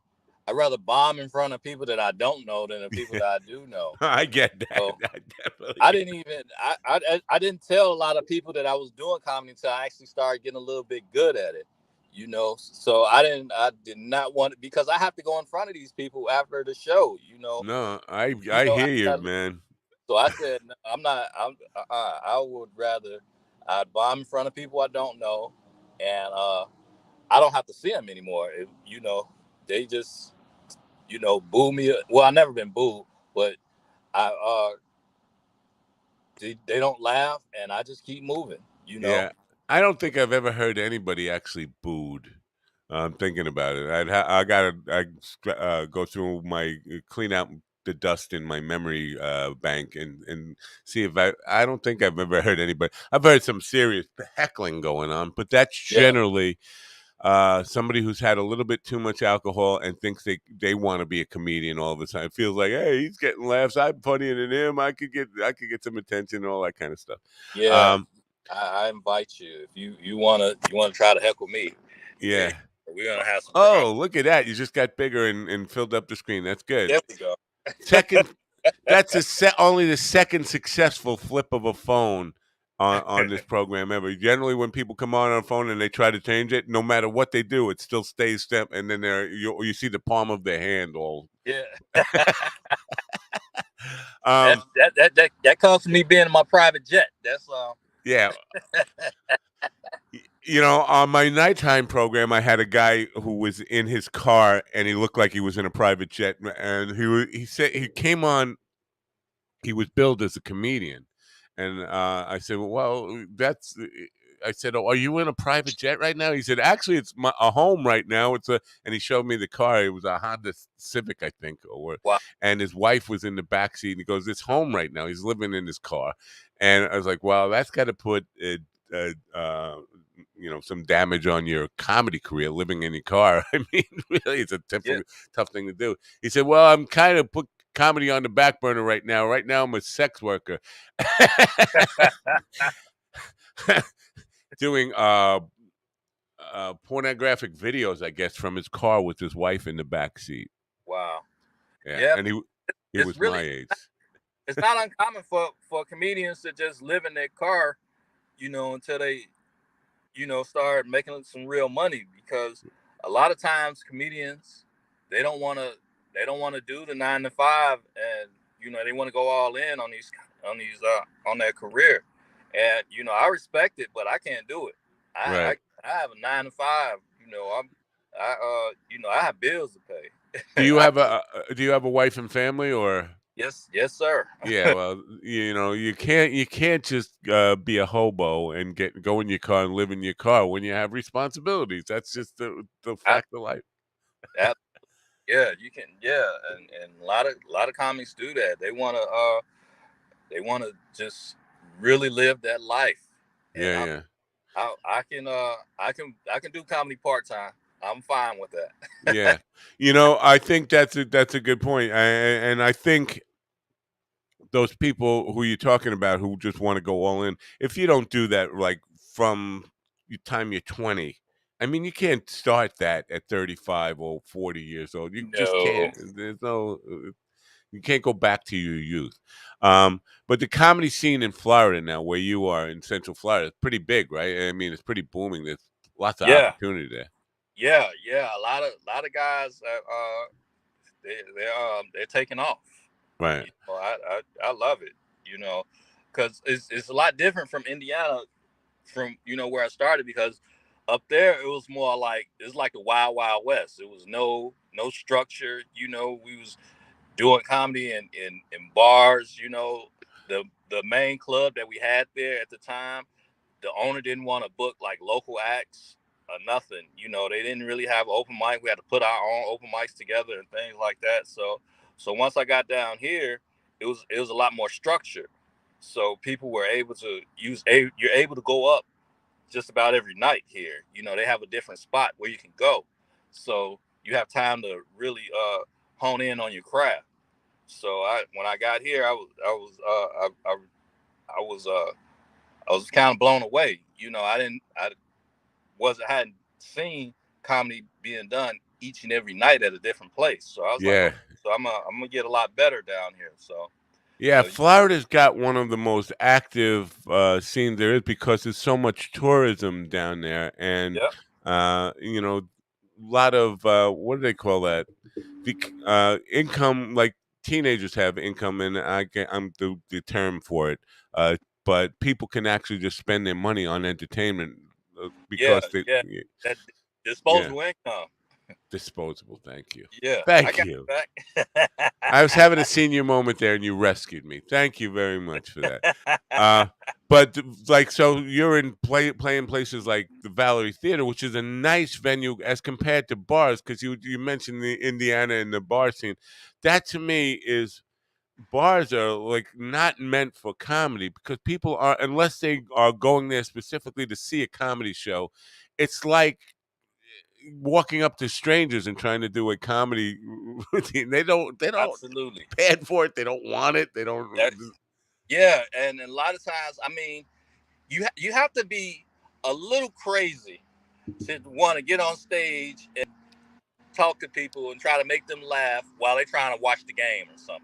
I'd rather bomb in front of people that I don't know than the people that I do know. I get that. So I definitely I get. didn't even I didn't tell a lot of people that I was doing comedy until I actually started getting a little bit good at it. So I did not want it because I have to go in front of these people after the show. No, I hear you, I, man. so I said "No, I'm not. I would rather I'd bomb in front of people I don't know, and I don't have to see them anymore. They just boo me. Well, I never been booed, but I they don't laugh, and I just keep moving. Yeah, I don't think I've ever heard anybody actually booed. I'm thinking about it. I gotta go through my clean out the dust in my memory bank and see if I don't think I've ever heard anybody. I've heard some serious heckling going on, but that's Yeah, generally somebody who's had a little bit too much alcohol and thinks they want to be a comedian all the time. It feels like, hey, he's getting laughs. I'm funnier than him. I could get some attention, all that kind of stuff. yeah. Um, I invite you if you wanna try to heckle me. Yeah, yeah. we're gonna have some rounds. Oh, look at that. You just got bigger and filled up the screen. That's good. There we go. Second, that's only the second successful flip of a phone on this program ever. Generally, when people come on a phone and they try to change it, no matter what they do, it still stays step, and then you see the palm of their hand all. Yeah, um, that comes from me being in my private jet. That's yeah. On my nighttime program, I had a guy who was in his car and he looked like he was in a private jet, and he said he came on. He was billed as a comedian, and I said, "Well, that's." I said, "Oh, are you in a private jet right now?" He said, "Actually, it's a home right now. And he showed me the car. It was a Honda Civic, I think, wow. and his wife was in the back seat. And he goes, "It's home right now. He's living in his car." And I was like, "Well, that's got to put some damage on your comedy career, living in your car." I mean, really, it's a Yeah, tough thing to do. He said, "Well, I'm kind of put comedy on the back burner right now. Right now, I'm a sex worker." Doing pornographic videos, I guess, from his car with his wife in the back seat. wow. Yeah, Yeah, and he it's was my really age. it's not uncommon for comedians to just live in their car, until they start making some real money because a lot of times comedians they don't want to do the 9 to 5 and they want to go all in on their career and I respect it but I can't do it. I Right. I, I have a 9 to 5. I have bills to pay. Do you have a wife and family or? Yes sir. Yeah, well, you can't just be a hobo and go in your car and live in your car when you have responsibilities. That's just the I, fact of life. I, yeah, you can. Yeah, and a lot of comics do that. They want to just really live that life, and Yeah, yeah. I can do comedy part time. I'm fine with that. Yeah, I think that's a good point, and I think those people who you're talking about who just want to go all in, if you don't do that, like from the time you're 20, I mean, you can't start that at 35 or 40 years old. You just No, can't. There's no. You can't go back to your youth. But the comedy scene in Florida now, where you are in Central Florida, is pretty big, right? I mean, it's pretty booming. There's lots of Yeah, opportunity there. yeah. A lot of guys they're taking off. Right. I love it. You know, because it's a lot different from Indiana, from where I started, because up there it was more like it's like the wild west. It was no structure. We was doing comedy in bars. The main club that we had there at the time, the owner didn't want to book like local acts or nothing. They didn't really have open mic. We had to put our own open mics together and things like that. So once I got down here, it was a lot more structured. So people were able to you're able to go up just about every night here. They have a different spot where you can go. So you have time to really hone in on your craft. So when I got here, I was kind of blown away. I hadn't seen comedy being done each and every night at a different place. So I was like, Yeah. okay, so I'm gonna get a lot better down here. So Yeah, so Florida's got one of the most active scenes there is because there's so much tourism down there, and yeah, a lot of what do they call that? Income, like teenagers have income, and I'm the term for it. But people can actually just spend their money on entertainment yeah, because they, yeah. That yeah, disposable income. disposable. Thank you, Yeah, I thank got you. it I was having a back. senior moment there, and you rescued me. Thank you very much for that. Uh, but like, so you're in playing places like the Valerie Theater, which is a nice venue as compared to bars, because you mentioned the Indiana and the bar scene. That to me is bars are like not meant for comedy because people are, unless they are going there specifically to see a comedy show. It's like walking up to strangers and trying to do a comedy routine. They don't Absolutely. pad for it. They don't want it. They don't. That's Yeah, and a lot of times, I mean, you have to be a little crazy to want to get on stage and talk to people and try to make them laugh while they're trying to watch the game or something.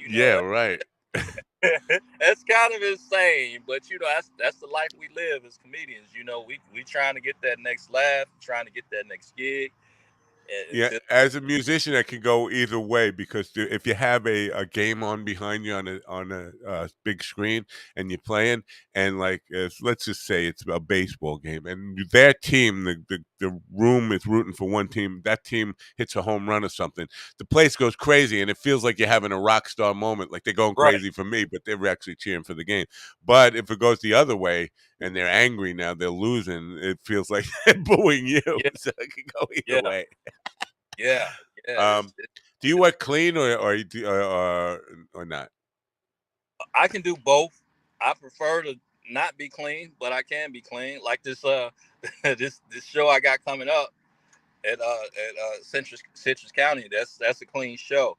Yeah, right. That's kind of insane, but that's the life we live as comedians. We trying to get that next laugh, trying to get that next gig, and Yeah, until as a musician, that can go either way because if you have a game on behind you on a big screen and you're playing, and like let's just say it's a baseball game, and their team, the room is rooting for one team, that team hits a home run or something, the place goes crazy, and it feels like you're having a rock star moment, like they're going right, crazy for me, but they're actually cheering for the game. But if it goes the other way and they're angry now, they're losing, it feels like they're booing you, yeah, so it can go either yeah, way. yeah, yeah. Um, do you wear clean or not? I can do both. I prefer to not be clean, but I can be clean. Like this this show I got coming up at Citrus County. That's a clean show,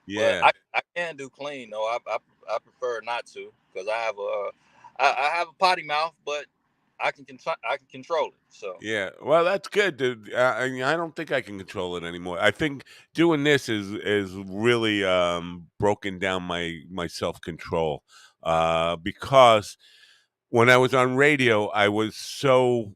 but Yeah, I can do clean though. I prefer not to, because I have a potty mouth, but I can control it. So yeah. Well, that's good, dude. I don't think I can control it anymore. I think doing this is really broken down my self control. Because when I was on radio, I was so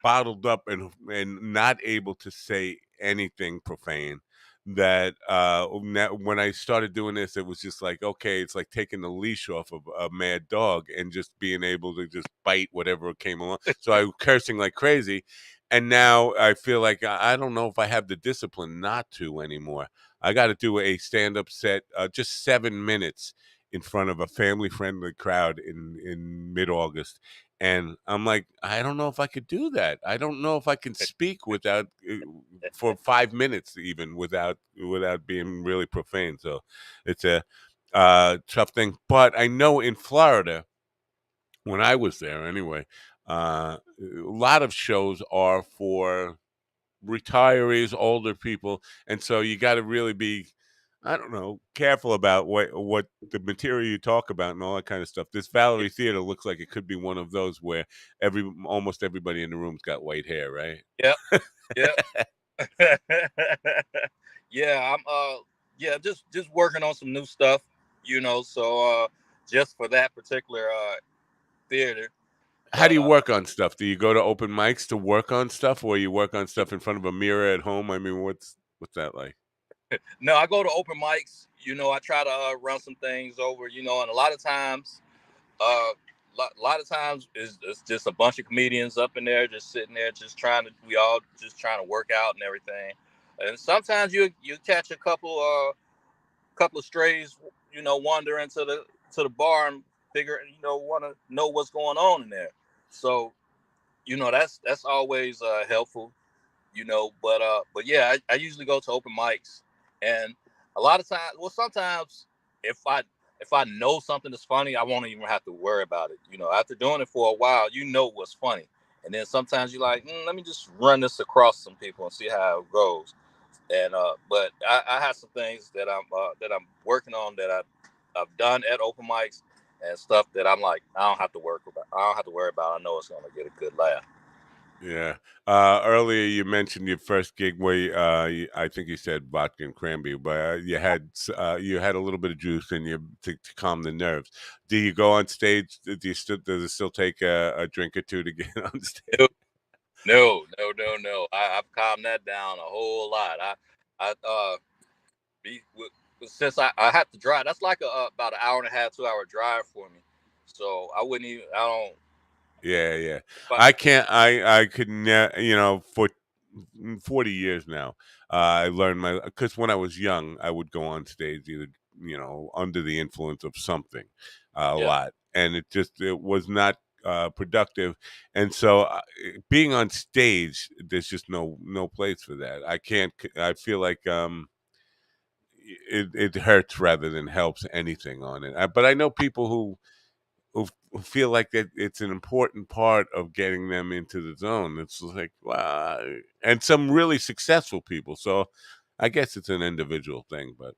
bottled up and not able to say anything profane that when I started doing this, it was just like, okay, it's like taking the leash off of a mad dog and just being able to just bite whatever came along. So I was cursing like crazy, and now I feel like I don't know if I have the discipline not to anymore. I got to do a stand-up set, just 7 minutes in front of a family-friendly crowd in mid-August, and I'm like, I don't know if I could do that. I don't know if I can speak without for 5 minutes even without being really profane. So it's a tough thing. But I know in Florida, when I was there anyway, a lot of shows are for retirees, older people, and so you got to really be, I don't know, careful about what the material you talk about and all that kind of stuff. This yeah, Valerie Theater looks like it could be one of those where almost everybody in the room's got white hair, right? yep, yep. Yeah, I'm. yeah, just working on some new stuff, you know. So just for that particular theater, How do but you work on stuff? Do you go to open mics to work on stuff, or you work on stuff in front of a mirror at home? I mean, what's that like? no, I go to open mics. You know, I try to run some things over. You know, and a lot of times, lot of times it's just a bunch of comedians up in there, just sitting there, just trying to. We all just trying to work out and everything. And sometimes you catch a couple of strays, you know, wander into the bar and figure, you know, want to know what's going on in there. So, you know, that's always helpful, you know. But yeah, I usually go to open mics, and a lot of times, well, sometimes if I if I know something is funny, I won't even have to worry about it. You know, after doing it for a while, you know what's funny, and then sometimes you're like, let me just run this across some people and see how it goes. And but I have some things that I'm working on that I've done at open mics and stuff that I'm like I don't have to work about. I don't have to worry about. I know it's gonna get a good laugh. Yeah. Earlier you mentioned your first gig where I think you said vodka and cranberry, but you had a little bit of juice in you to calm the nerves. Do you go on stage? Does it still take a drink or two to get on stage? No, no. I've calmed that down a whole lot. I be since I have to drive. That's like about an hour and a half, 2 hour drive for me. So I wouldn't even. I don't. Yeah, yeah. But I can't. I could for 40 years now. I learned because when I was young, I would go on stage either under the influence of something a yeah, lot, and it was not productive. And so, being on stage, there's just no place for that. I can't. I feel like it hurts rather than helps anything on it. But I know people who feel like that it's an important part of getting them into the zone. It's like, wow, and some really successful people. So I guess it's an individual thing, but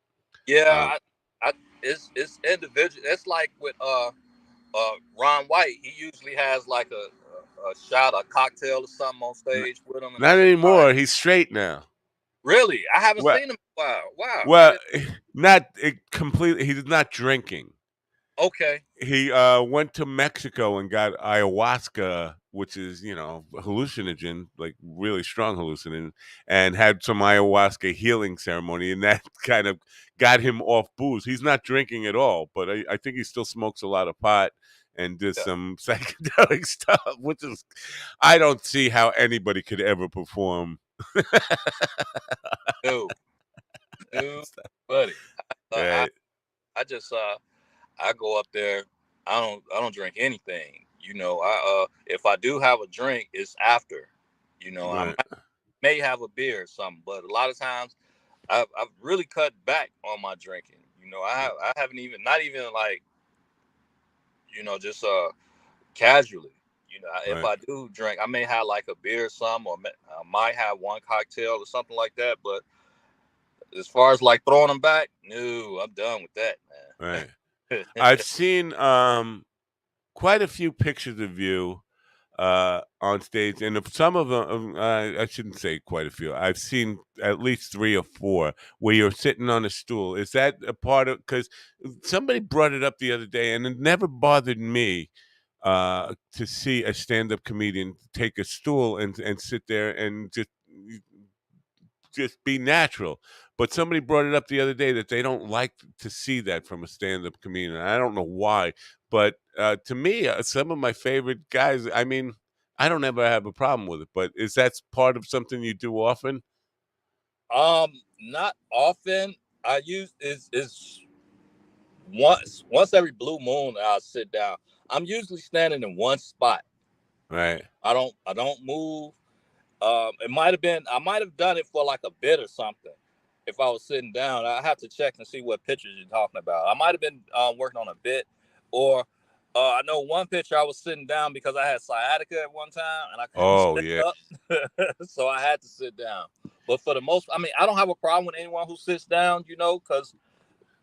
yeah. um, I it's individual. It's like with Ron White. He usually has like a shot, a cocktail or something on n- stage with him, and not all right. anymore. He's straight now. Really, I haven't Well, seen him in a while. Wow, I well, did. not completely. He's not drinking. Okay, He went to Mexico and got ayahuasca, which is hallucinogen, like really strong hallucinogen, and had some ayahuasca healing ceremony, and that kind of got him off booze. He's not drinking at all, but I think he still smokes a lot of pot and does yeah, some psychedelic stuff, which is I don't see how anybody could ever perform. no, no, buddy. I Right, I just I go up there. I don't drink anything. You know, I if I do have a drink, it's after. You know, and right, may have a beer or something, but a lot of times I've really cut back on my drinking. You know, I haven't even not even like just casually. You know, if right. I do drink, I may have like a beer or something, or I might have one cocktail or something like that. But as far as like throwing them back, no, I'm done with that, Right. man. I've seen quite a few pictures of you on stage, and if some of them, I shouldn't say quite a few. I've seen at least three or four where you're sitting on a stool. Is that a part of? Because somebody brought it up the other day, and it never bothered me to see a stand-up comedian take a stool and sit there and just be natural. But somebody brought it up the other day that they don't like to see that from a stand-up comedian. I don't know why, but to me, some of my favorite guys. I mean, I don't ever have a problem with it. But is that part of something you do often? Not often. I use is once every blue moon I'll sit down. I'm usually standing in one spot. Right. I don't move. It might have been I might have done it for like a bit or something. If I was sitting down, I have to check and see what pictures you're talking about. I might have been working on a bit, or I know one picture I was sitting down because I had sciatica at one time and I couldn't Oh stand yeah. up, so I had to sit down. But for the most, I mean, I don't have a problem with anyone who sits down, because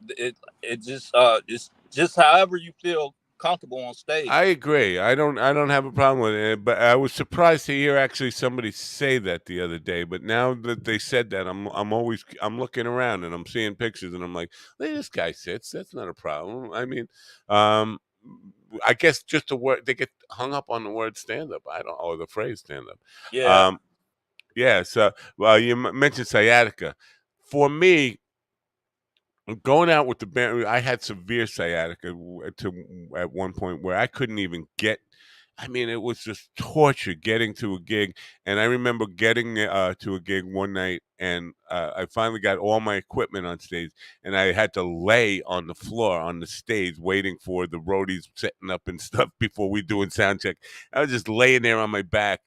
it just it's just however you feel comfortable on stage. I agree. I don't have a problem with it, but I was surprised to hear actually somebody say that the other day. But now that they said that, I'm looking around and I'm seeing pictures and I'm like, hey, this guy sits. That's not a problem. I mean, um, I guess just the word they get hung up on the word stand up. I don't or the phrase stand up. Yeah, Um, yeah. So, well, you mentioned sciatica. For me, going out with the band, I had severe sciatica at one point where I couldn't even get. I mean, it was just torture getting to a gig. And I remember getting to a gig one night, and I finally got all my equipment on stage, and I had to lay on the floor on the stage waiting for the roadies setting up and stuff before we doing sound check. I was just laying there on my back.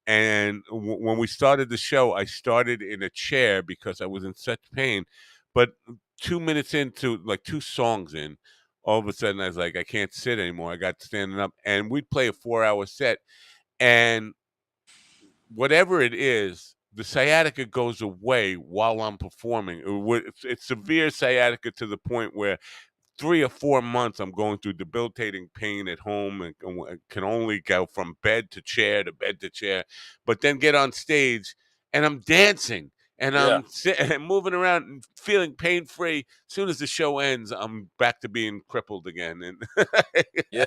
And when we started the show, I started in a chair because I was in such pain. But 2 minutes into like two songs in, all of a sudden I was like, I can't sit anymore. I got standing up, and we'd play a 4 hour set, and whatever it is, the sciatica goes away while I'm performing. It's severe sciatica to the point where 3 or 4 months I'm going through debilitating pain at home and can only go from bed to chair to bed to chair, but then get on stage and I'm dancing and yeah, and moving around and feeling pain free. As soon as the show ends, I'm back to being crippled again. And yeah,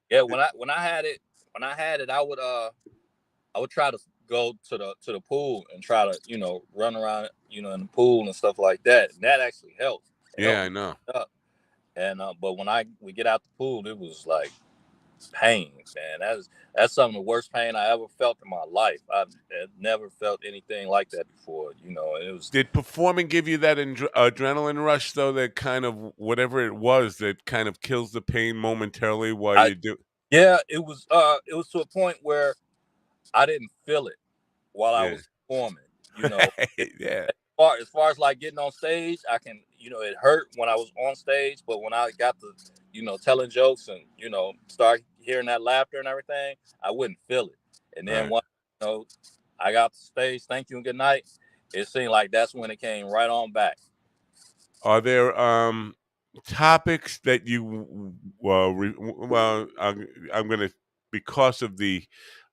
yeah. When I had it, I would try to go to the pool and try to run around in the pool and stuff like that, and that actually helped. It yeah, helped I me know. up. And but when we get out the pool, it was like pain, man. That's some of the worst pain I ever felt in my life. I've never felt anything like that before. It was. Did performing give you that adrenaline rush, though, that kind of whatever it was that kind of kills the pain momentarily while I you do? Yeah, it was to a point where I didn't feel it while I Yeah. was performing. Yeah. As far as like getting on stage, I can, it hurt when I was on stage, but when I got to, telling jokes and, start hearing that laughter and everything, I wouldn't feel it. And then Right. once, I got to stage, thank you and good night, it seemed like that's when it came right on back. Are there topics that you well I'm going to because of the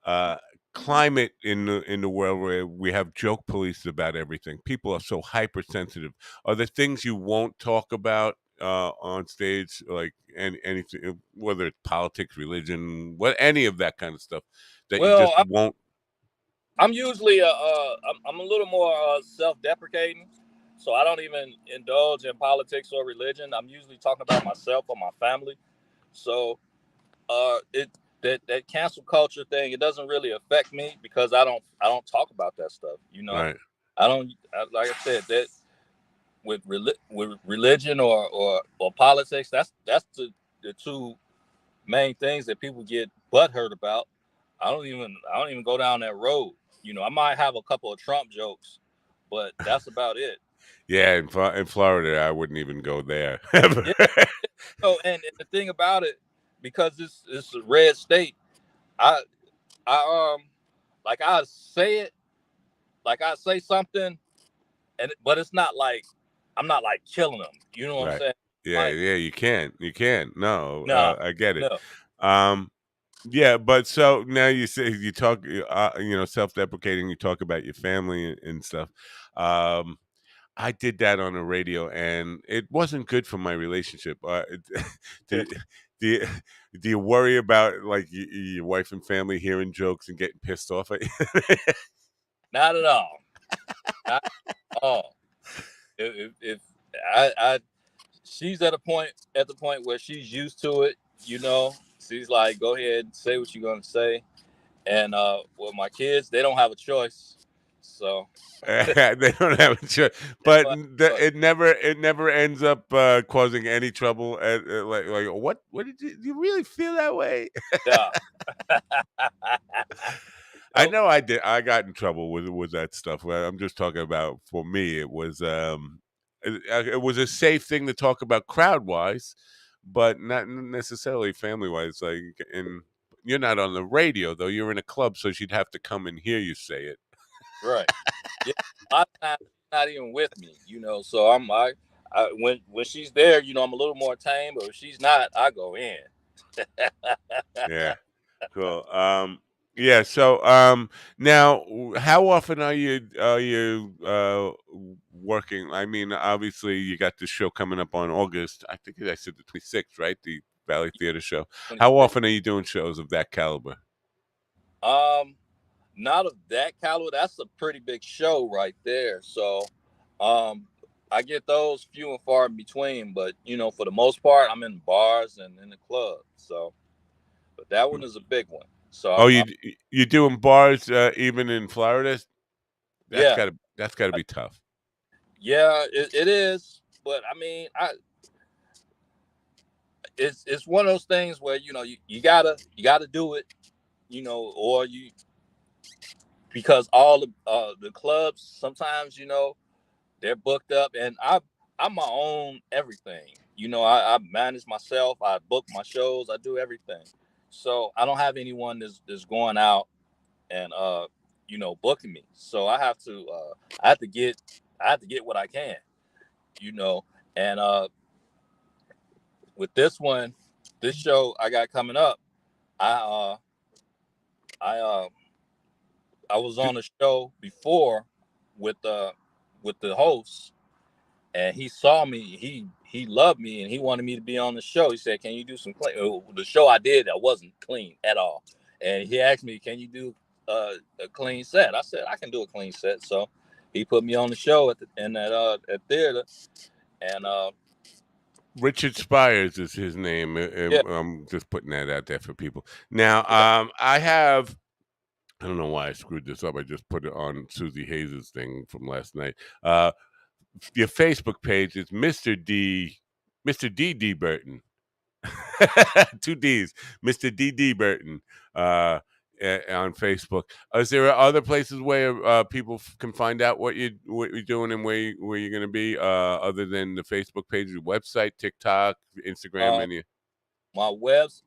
uh climate in the world where we have joke police about everything. People are so hypersensitive. Are there things you won't talk about on stage, like anything, whether it's politics, religion, what any of that kind of stuff that you Well, just won't? I'm usually I'm a little more self-deprecating, so I don't even indulge in politics or religion. I'm usually talking about myself or my family. So it that cancel culture thing, it doesn't really affect me because I don't talk about that stuff. Right. Like I said, that with religion or politics, that's the two main things that people get butthurt about. I don't even go down that road. I might have a couple of Trump jokes, but that's about it. Yeah, in Florida, I wouldn't even go there ever. Yeah. And the thing about it, because this is a red state, I I like I say something, but it's not like I'm not like killing them. You know what I'm Right. saying? Yeah, Like, yeah, you can't. You can't. No, no, I get it. no. Um, yeah, but so now you say you talk, self-deprecating. You talk about your family and stuff. Um, I did that on the radio, and it wasn't good for my relationship. Do, do you, do you worry about like your wife and family hearing jokes and getting pissed off at you? Not at all. Not at all. If I she's at the point where she's used to it, she's like, go ahead, say what you're gonna say. And with my kids, they don't have a choice. So They don't have a choice, they but don't have a choice. it never ends up causing any trouble. At like what did you really feel that way? Yeah. I Nope. know I did. I got in trouble with that stuff. Well, I'm just talking about for me. It was a safe thing to talk about crowd wise, but not necessarily family wise. Like, and you're not on the radio though. You're in a club, so she'd have to come and hear you say it. Right. Yeah. A lot of times she's not even with me, so I when she's there, I'm a little more tame, but if she's not, I go in. Yeah. Cool. Yeah. So, now, how often are you working? I mean, obviously, you got this show coming up on August. I think I said the 26th, right? The Valley Theater show. How 26. often are you doing shows of that caliber? Um, Not of that caliber. That's a pretty big show right there. So, um, I get those few and far in between. But for the most part, I'm in bars and in the club. So, but that one is a big one. So Oh, I'm you doing bars even in Florida? yeah, That's gotta be tough. yeah, it is. But I mean, it's one of those things where you gotta do it. Or you because all the clubs sometimes they're booked up, and I'm my own everything. I manage myself. I book my shows. I do everything. So I don't have anyone that's going out and booking me. So I have to get I have to get what I can. You know, and with this show I got coming up, I I uh I was D- on a show before with the host, and he saw me. He loved me, and he wanted me to be on the show. He said, "Can you do some clean?" The show I did that wasn't clean at all, and he asked me, "Can you do a clean set?" I said, "I can do a clean set." So he put me on the show in that at theater, and Richard Spires is his name. yeah, I'm just putting that out there for people. Now, yeah. I don't know why I screwed this up. I just put it on Susie Hayes' thing from last night. Uh, your Facebook page is Mr. D Burton. Two D's, Mr. D Burton, on Facebook. Is there other places where people can find out what you're doing and where you're going to be, other than the Facebook page, your website, TikTok, Instagram, Uh, any? my website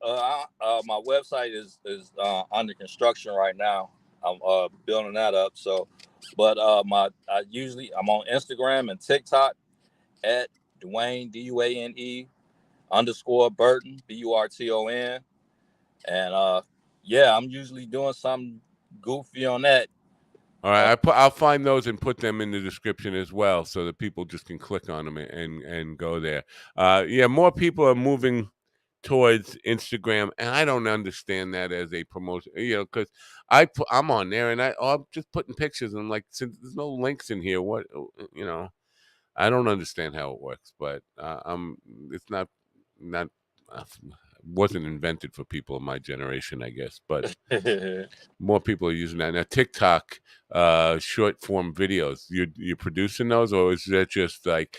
is under construction right now. I'm building that up. So, but I'm on Instagram and TikTok at Dwayne Duane underscore Burton Burton, and yeah, I'm usually doing something goofy on that. All Uh, right, I'll find those and put them in the description as well, so that people just can click on them and go there. Yeah, more people are moving towards Instagram, and I don't understand that as a promotion. Because I'm on there and I'm just putting pictures, and I'm like, since there's no links in here, what you know, I don't understand how it works, but it's not uh, wasn't invented for people of my generation, I guess, but more people are using that now. TikTok, short form videos. You're producing those, or is that just like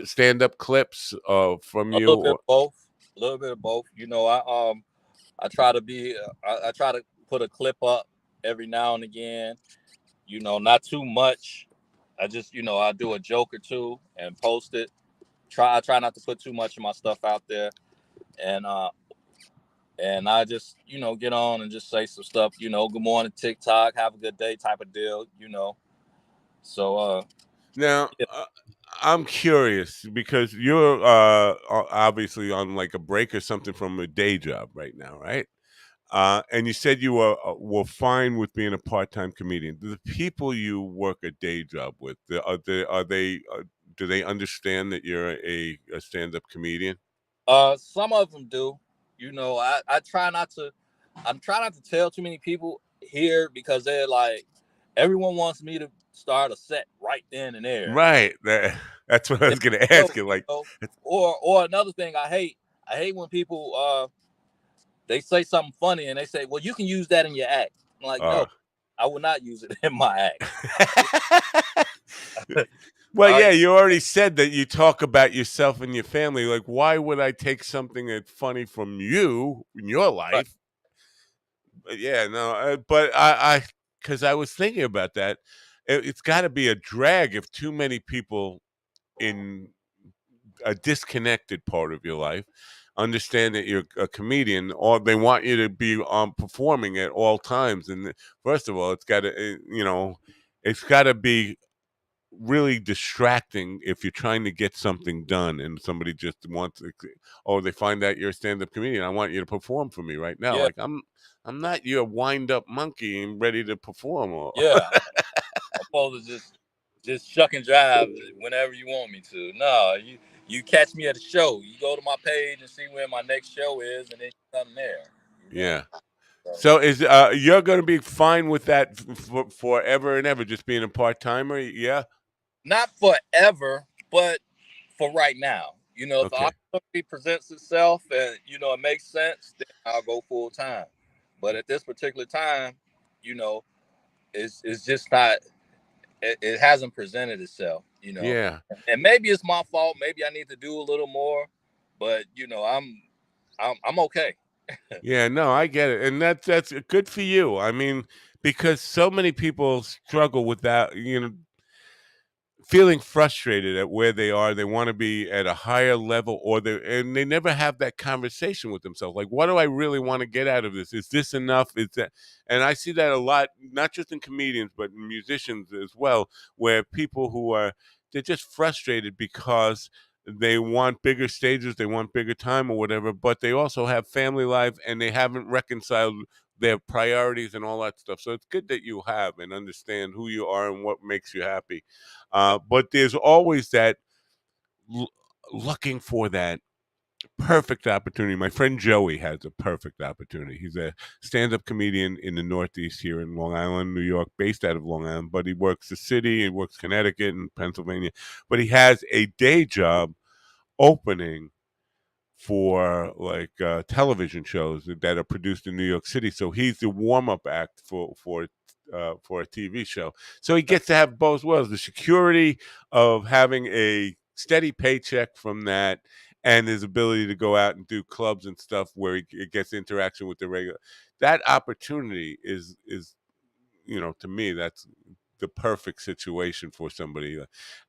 stand up clips from a you? little bit Or of both, a little bit of both. I try to I try to put a clip up every now and again. Not too much. I just I do a joke or two and post it. I try not to put too much of my stuff out there, and I just get on and just say some stuff. Good morning TikTok, have a good day type of deal. So now, yeah. I'm curious because you're obviously on like a break or something from a day job right now, right? And you said you were fine with being a part-time comedian. Do the people you work a day job with, do they understand that you're a stand-up comedian? Some of them do. I try not to. I'm trying not to tell too many people here because they're like, everyone wants me to start a set right then and there. Right. That's what I was going to So, ask you. Like, or another thing I hate when people they say something funny and they say, well, you can use that in your act. I'm like, no, uh, I will not use it in my act. well, I yeah, you already said that you talk about yourself and your family. Like, why would I take something that's funny from you in your right. life? But yeah, no, but because I was thinking about that. It's got to be a drag if too many people in a disconnected part of your life understand that you're a comedian, or they want you to be performing at all times. And first of all, it's got to, it's got to be really distracting if you're trying to get something done and somebody just wants to, oh, they find out you're a stand-up comedian. I want you to perform for me right now. Yeah, Like I'm not your wind-up monkey and ready to perform. Or yeah. I'm supposed to just shuck and drive whenever you want me to. No, you catch me at a show. You go to my page and see where my next show is, and then you come there. You know. yeah. So, So is you're going to be fine with that forever and ever, just being a part timer? Yeah. not forever, but for right now. If the Okay. opportunity presents itself and it makes sense, then I'll go full time. But at this particular time, you know, it's just not. It hasn't presented itself. Yeah. And maybe it's my fault. Maybe I need to do a little more. But I'm okay. Yeah, no, I get it, and that's good for you. I mean, because so many people struggle with that, feeling frustrated at where they are. They want to be at a higher level, and they never have that conversation with themselves. Like, what do I really want to get out of this? Is this enough? Is that? And I see that a lot, not just in comedians, but in musicians as well, where people they're just frustrated because they want bigger stages, they want bigger time or whatever, but they also have family life and they haven't reconciled their priorities and all that stuff. So it's good that you have and understand who you are and what makes you happy. But there's always that l- looking for that perfect opportunity. My friend Joey has a perfect opportunity. He's a stand-up comedian in the Northeast here in Long Island, New York, based out of Long Island, but he works the city, he works Connecticut and Pennsylvania. But he has a day job opening for like television shows that are produced in New York City. So he's the warm up act for a TV show. So he gets to have both worlds: the security of having a steady paycheck from that, and his ability to go out and do clubs and stuff where he gets interaction with the regular. That opportunity is to me, that's the perfect situation for somebody.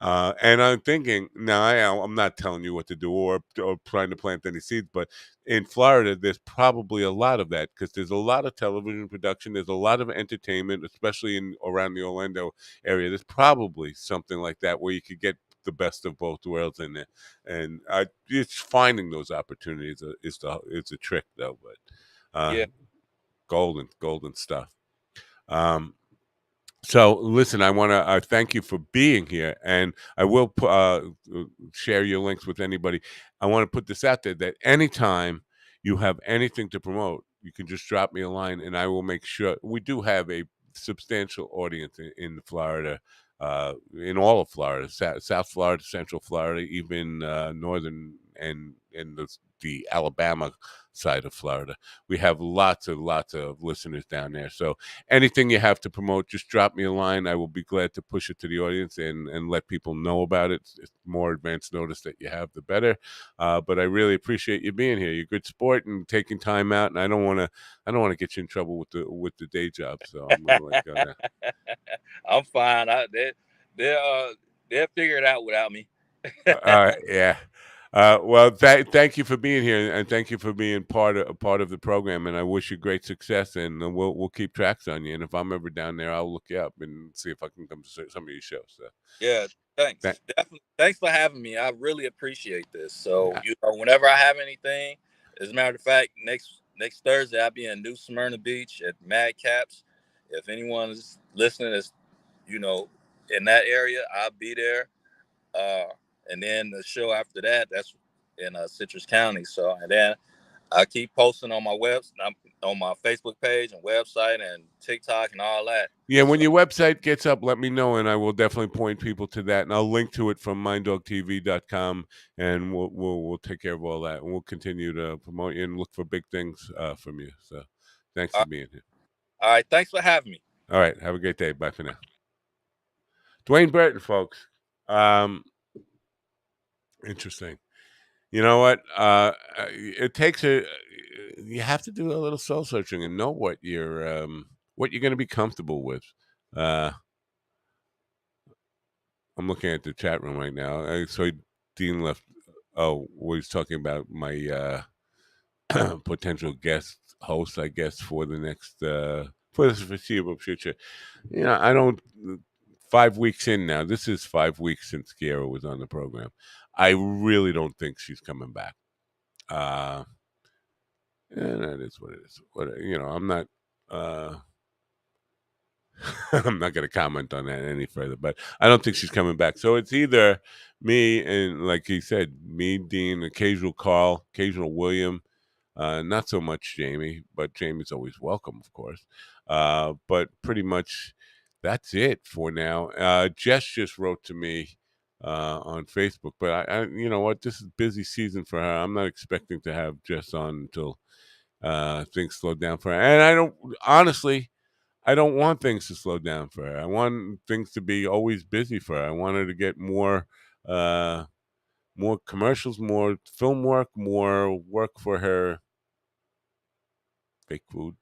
And I'm thinking now, I'm not telling you what to do or trying to plant any seeds, but in Florida, there's probably a lot of that because there's a lot of television production. There's a lot of entertainment, especially in around the Orlando area. There's probably something like that where you could get the best of both worlds in there. And it's finding those opportunities is a trick though, but Yeah, golden stuff. Um, so listen, I want to thank you for being here, and I will share your links with anybody. I want to put this out there that anytime you have anything to promote, you can just drop me a line, and I will make sure. We do have a substantial audience in Florida, in all of Florida, South Florida, Central Florida, even northern and the Alabama side of Florida. We have lots of listeners down there. So anything you have to promote, just drop me a line. I will be glad to push it to the audience and let people know about it. It's more advance notice that you have, the better. But I really appreciate you being here. You're a good sport and taking time out. And I don't want to get you in trouble with the day job. So I'm gonna let go now. I'm fine. They'll they'll figure it out without me. Yeah. Well, thank you for being here, and thank you for being part of the program. And I wish you great success. And we'll keep tracks on you. And if I'm ever down there, I'll look you up and see if I can come to some of your shows. So, Yeah, that, thanks. Definitely. Thanks for having me. I really appreciate this. So, whenever I have anything, as a matter of fact, next Thursday I'll be in New Smyrna Beach at Mad Caps. If anyone is listening is, in that area, I'll be there. Uh, and then the show after that, that's in Citrus County. So, and then I keep posting on my on my Facebook page and website and TikTok and all that. yeah, when So, your website gets up, let me know, and I will definitely point people to that. And I'll link to it from minddogtv.com, and we'll take care of all that, and we'll continue to promote you and look for big things from you. So, thanks all for being here. right, thanks for having me. All right, have a great day. Bye for now. Dwayne Burton, folks. Um, Interesting. You know what? It takes a. You have to do a little soul searching and know what you're going to be comfortable with. Uh, I'm looking at the chat room right now. So Dean left. Oh, he's talking about my potential guest host, I guess, for the next for the foreseeable future. I don't 5 weeks in now. This is 5 weeks since Kiera was on the program. I really don't think she's coming back. And that is what it is. I'm not. Uh, I'm not going to comment on that any further, but I don't think she's coming back. So it's either me and, like he said, me, Dean, occasional Carl, occasional William, not so much Jamie, but Jamie's always welcome, of course. But pretty much that's it for now. Jess just wrote to me on Facebook, but you know what? This is busy season for her. I'm not expecting to have Jess on until things slow down for her. And I don't want things to slow down for her. I want things to be always busy for her. I want her to get uh, more commercials, more film work, more work for her fake food.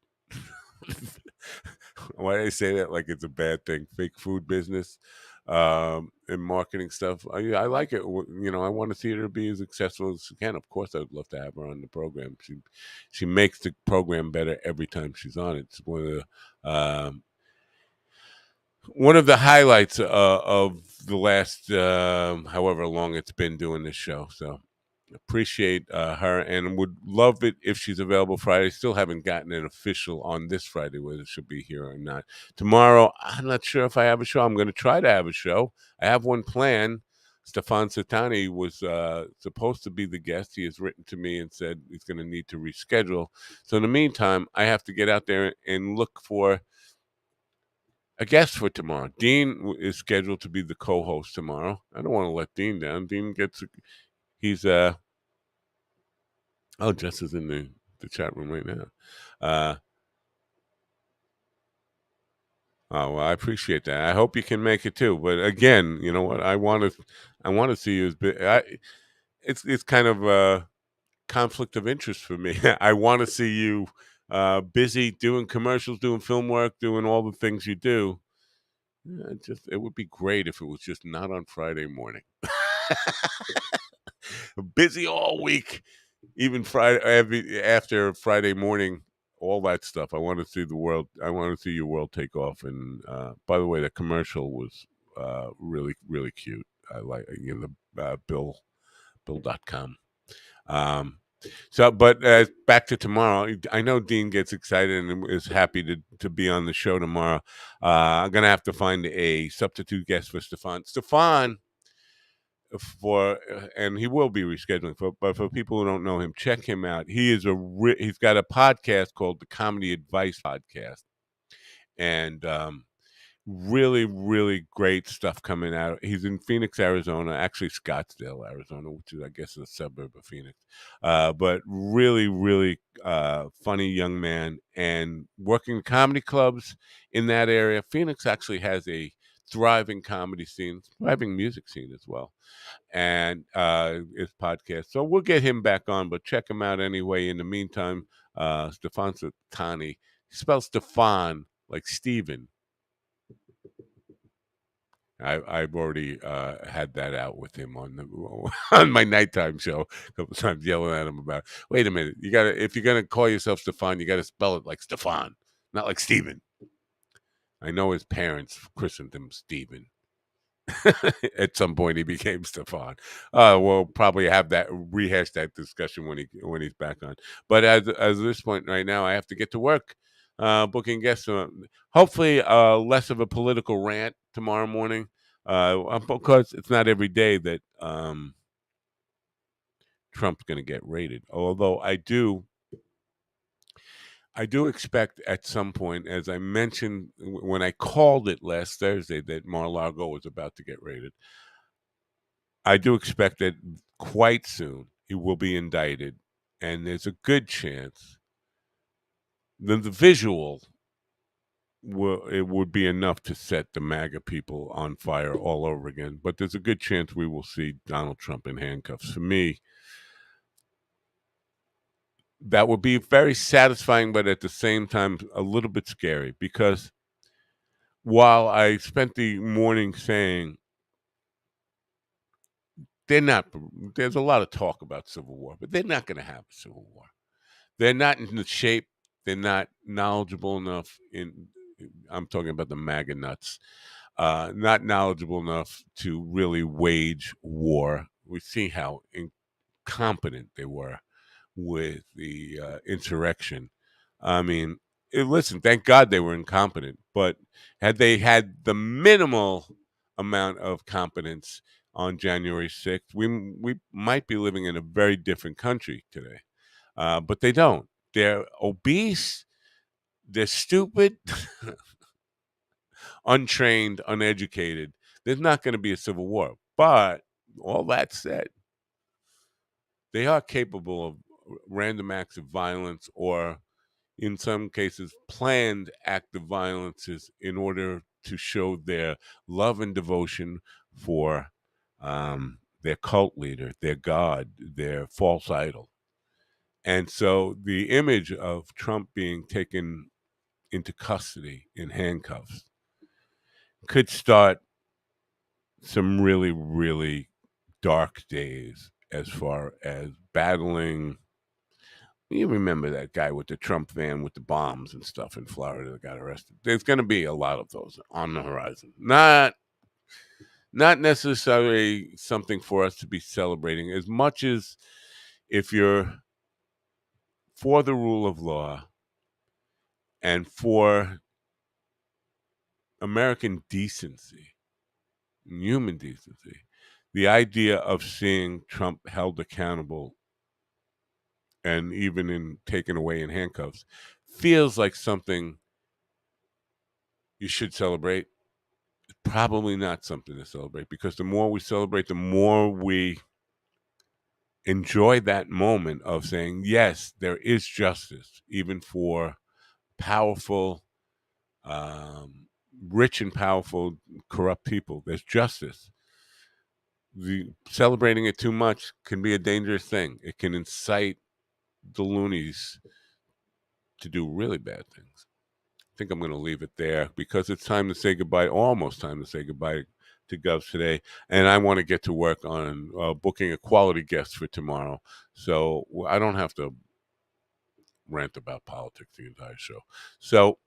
Why do I say that like it's a bad thing? Fake food business and marketing stuff. I like it. I want to see her be as successful as she can. Of course, I'd love to have her on the program. She makes the program better every time she's on it. It's one of the highlights of the last however long it's been doing this show. So appreciate her and would love it if she's available Friday. Still haven't gotten an official on this Friday whether she'll be here or not. Tomorrow, I'm not sure if I have a show. I'm going to try to have a show. I have one planned. Stefan Satani was supposed to be the guest. He has written to me and said he's going to need to reschedule. So in the meantime, I have to get out there and look for a guest for tomorrow. Dean is scheduled to be the co-host tomorrow. I don't want to let Dean down. He's Jess is in the chat room right now. Well, I appreciate that. I hope you can make it too. But again, you know what? I want to see you it's kind of a conflict of interest for me. I want to see you busy doing commercials, doing film work, doing all the things you do. It would be great if it was just not on Friday morning. Busy all week, even Friday after Friday morning, all that stuff. I want to see the world. I want to see your world take off. And by the way, the commercial was really really cute. I like the Bill.com. But back to tomorrow. I know Dean gets excited and is happy to be on the show tomorrow. I'm gonna have to find a substitute guest for Stefan. Stefan, and he will be rescheduling. But for people who don't know him, check him out. He's got a podcast called the Comedy Advice Podcast, and really, really great stuff coming out. He's in Phoenix, Arizona, actually Scottsdale, Arizona, which is, I guess, a suburb of Phoenix. But really, really funny young man and working comedy clubs in that area. Phoenix actually has a thriving comedy scene, thriving music scene as well. And his podcast. So we'll get him back on, but check him out anyway. In the meantime, Stefan Satani, he spells Stefan like Stephen. I've already had that out with him on my nighttime show a couple of times, yelling at him about, wait a minute, if you're gonna call yourself Stefan, you gotta spell it like Stefan, not like Stephen. I know his parents christened him Stephen. At some point, he became Stefan. We'll probably rehash that discussion when he's back on. But as this point right now, I have to get to work, booking guests. Hopefully, less of a political rant tomorrow morning, because it's not every day that Trump's going to get raided. Although I do expect at some point, as I mentioned when I called it last Thursday, that Mar-a-Lago was about to get raided. I do expect that quite soon he will be indicted, and there's a good chance that the visual would be enough to set the MAGA people on fire all over again. But there's a good chance we will see Donald Trump in handcuffs. For me, that would be very satisfying, but at the same time, a little bit scary, because while I spent the morning saying there's a lot of talk about civil war, but they're not going to have a civil war. They're not in the shape. They're not knowledgeable enough I'm talking about the MAGA nuts. not knowledgeable enough to really wage war. We see how incompetent they were with the insurrection. I mean, listen, thank God they were incompetent, but had they had the minimal amount of competence on January 6th, we might be living in a very different country today. But they don't. They're obese, they're stupid, untrained, uneducated. There's not going to be a civil war. But all that said, they are capable of random acts of violence or, in some cases, planned act of violences in order to show their love and devotion for their cult leader, their god, their false idol. And so the image of Trump being taken into custody in handcuffs could start some really, really dark days as far as battling. You remember that guy with the Trump van with the bombs and stuff in Florida that got arrested. There's going to be a lot of those on the horizon. Not necessarily something for us to be celebrating as much as if you're for the rule of law and for American decency, human decency. The idea of seeing Trump held accountable and even in taken away in handcuffs feels like something you should celebrate. Probably not something to celebrate, because the more we celebrate, the more we enjoy that moment of saying, yes, there is justice, even for powerful, rich and powerful, corrupt people. There's justice. Celebrating it too much can be a dangerous thing. It can incite the loonies to do really bad things. I think I'm going to leave it there because it's time to say goodbye, almost time to say goodbye to Govs today. And I want to get to work on booking a quality guest for tomorrow. So I don't have to rant about politics the entire show. So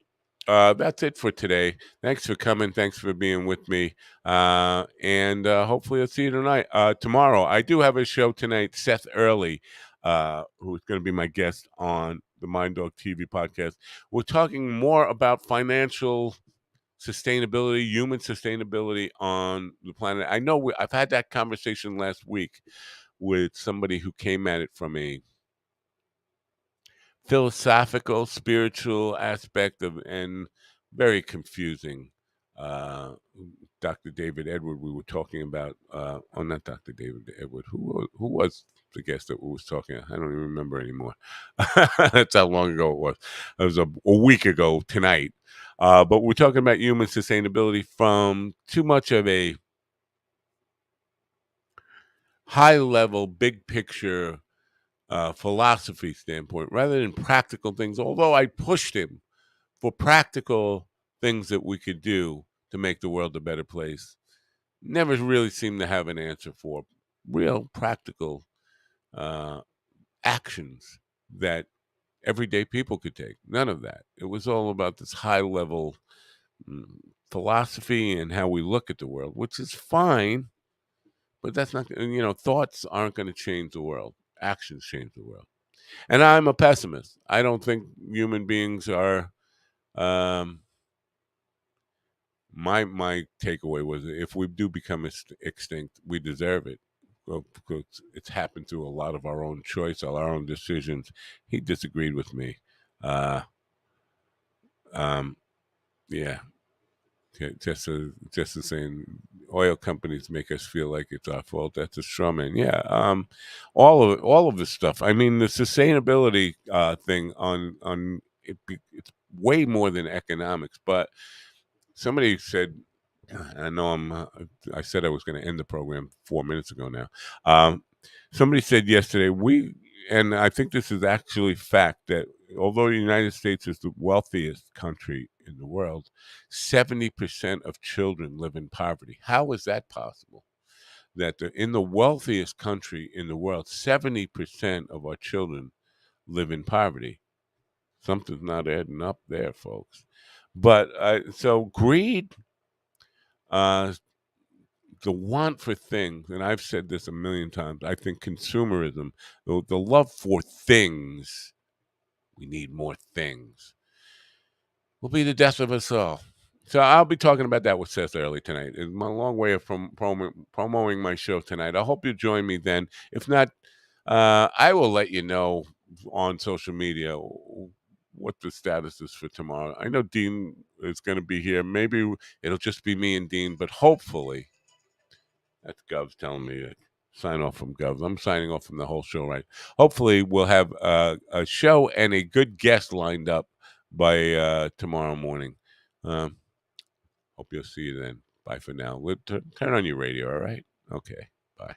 that's it for today. Thanks for coming. Thanks for being with me. And hopefully I'll see you tonight. Tomorrow, I do have a show tonight. Seth Early, who's going to be my guest on the Mind Dog TV podcast. We're talking more about financial sustainability, human sustainability on the planet. I know I've had that conversation last week with somebody who came at it from a philosophical, spiritual aspect of, and very confusing. Uh, Dr. David Edward, we were talking about. Not Dr. David Edward. Who was the guest that we was talking? I don't even remember anymore. That's how long ago it was. It was a week ago tonight. But we're talking about human sustainability from too much of a high level, big picture philosophy standpoint rather than practical things. Although I pushed him for practical things that we could do to make the world a better place, never really seemed to have an answer for real practical uh, actions that everyday people could take. None of that. It was all about this high level mm, philosophy and how we look at the world, which is fine, but that's not, thoughts aren't going to change the world. Actions change the world. And I'm a pessimist. I don't think human beings are. Um, my takeaway was, if we do become extinct, we deserve it. Well, because it's happened through a lot of our own choice, our own decisions. He disagreed with me. Uh, um, yeah, just as saying oil companies make us feel like it's our fault. That's a straw man. Yeah, all of this stuff. I mean, the sustainability thing on it's way more than economics. But somebody said, I know I said I was going to end the program 4 minutes ago now. Somebody said yesterday, and I think this is actually fact, that although the United States is the wealthiest country in the world, 70% of children live in poverty. How is that possible? That in the wealthiest country in the world, 70% of our children live in poverty. Something's not adding up there, folks. But so greed, the want for things, and I've said this a million times, I think consumerism, the love for things, we need more things, will be the death of us all. So I'll be talking about that with Seth early tonight. It's my long way of promoting my show tonight. I hope you join me then. If not, I will let you know on social media what the status is for tomorrow. I know Dean is going to be here. Maybe it'll just be me and Dean, but hopefully, that's Gov's telling me to sign off from Gov's. I'm signing off from the whole show, right? Hopefully, we'll have a show and a good guest lined up by tomorrow morning. Hope you'll see you then. Bye for now. Turn on your radio, all right? Okay, bye.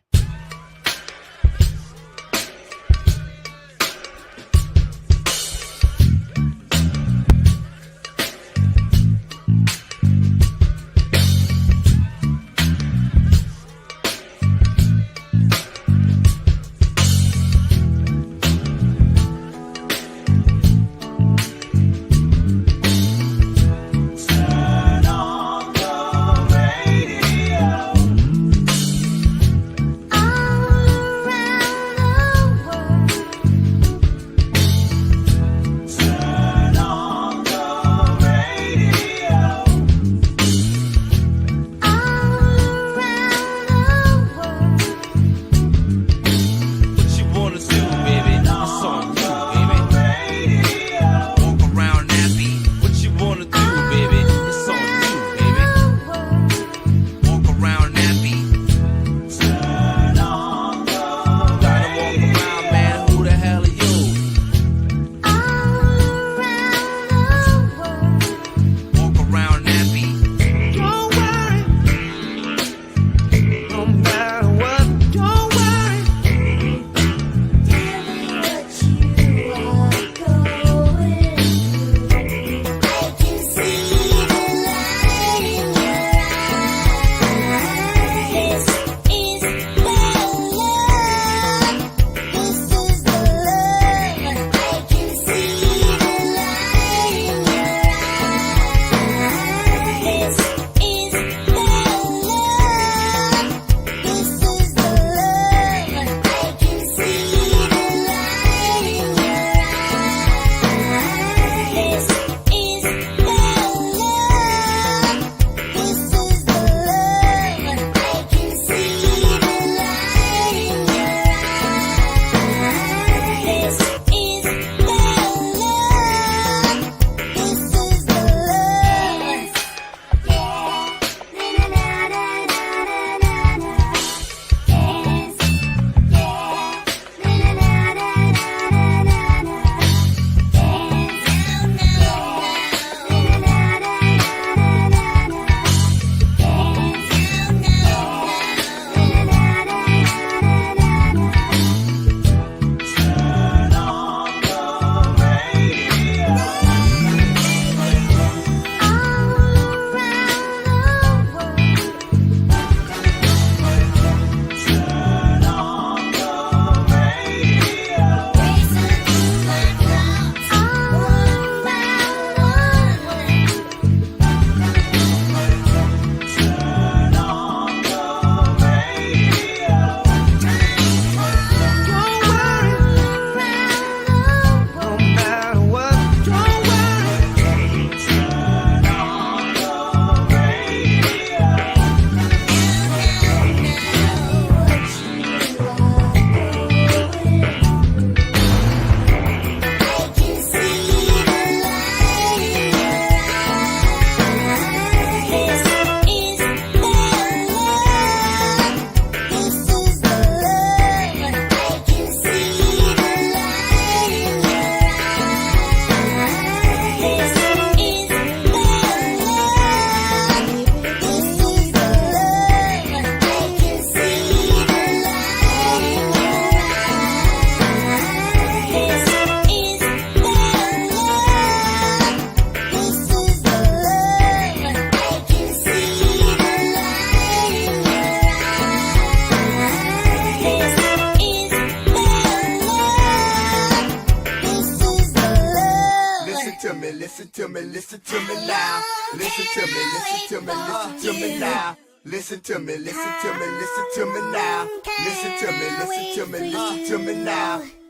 to me, listen to me, listen to me now. Listen to me, listen to me, listen to me now. Listen to me, listen to me, listen to me now. Listen to me, listen to me, listen to me now.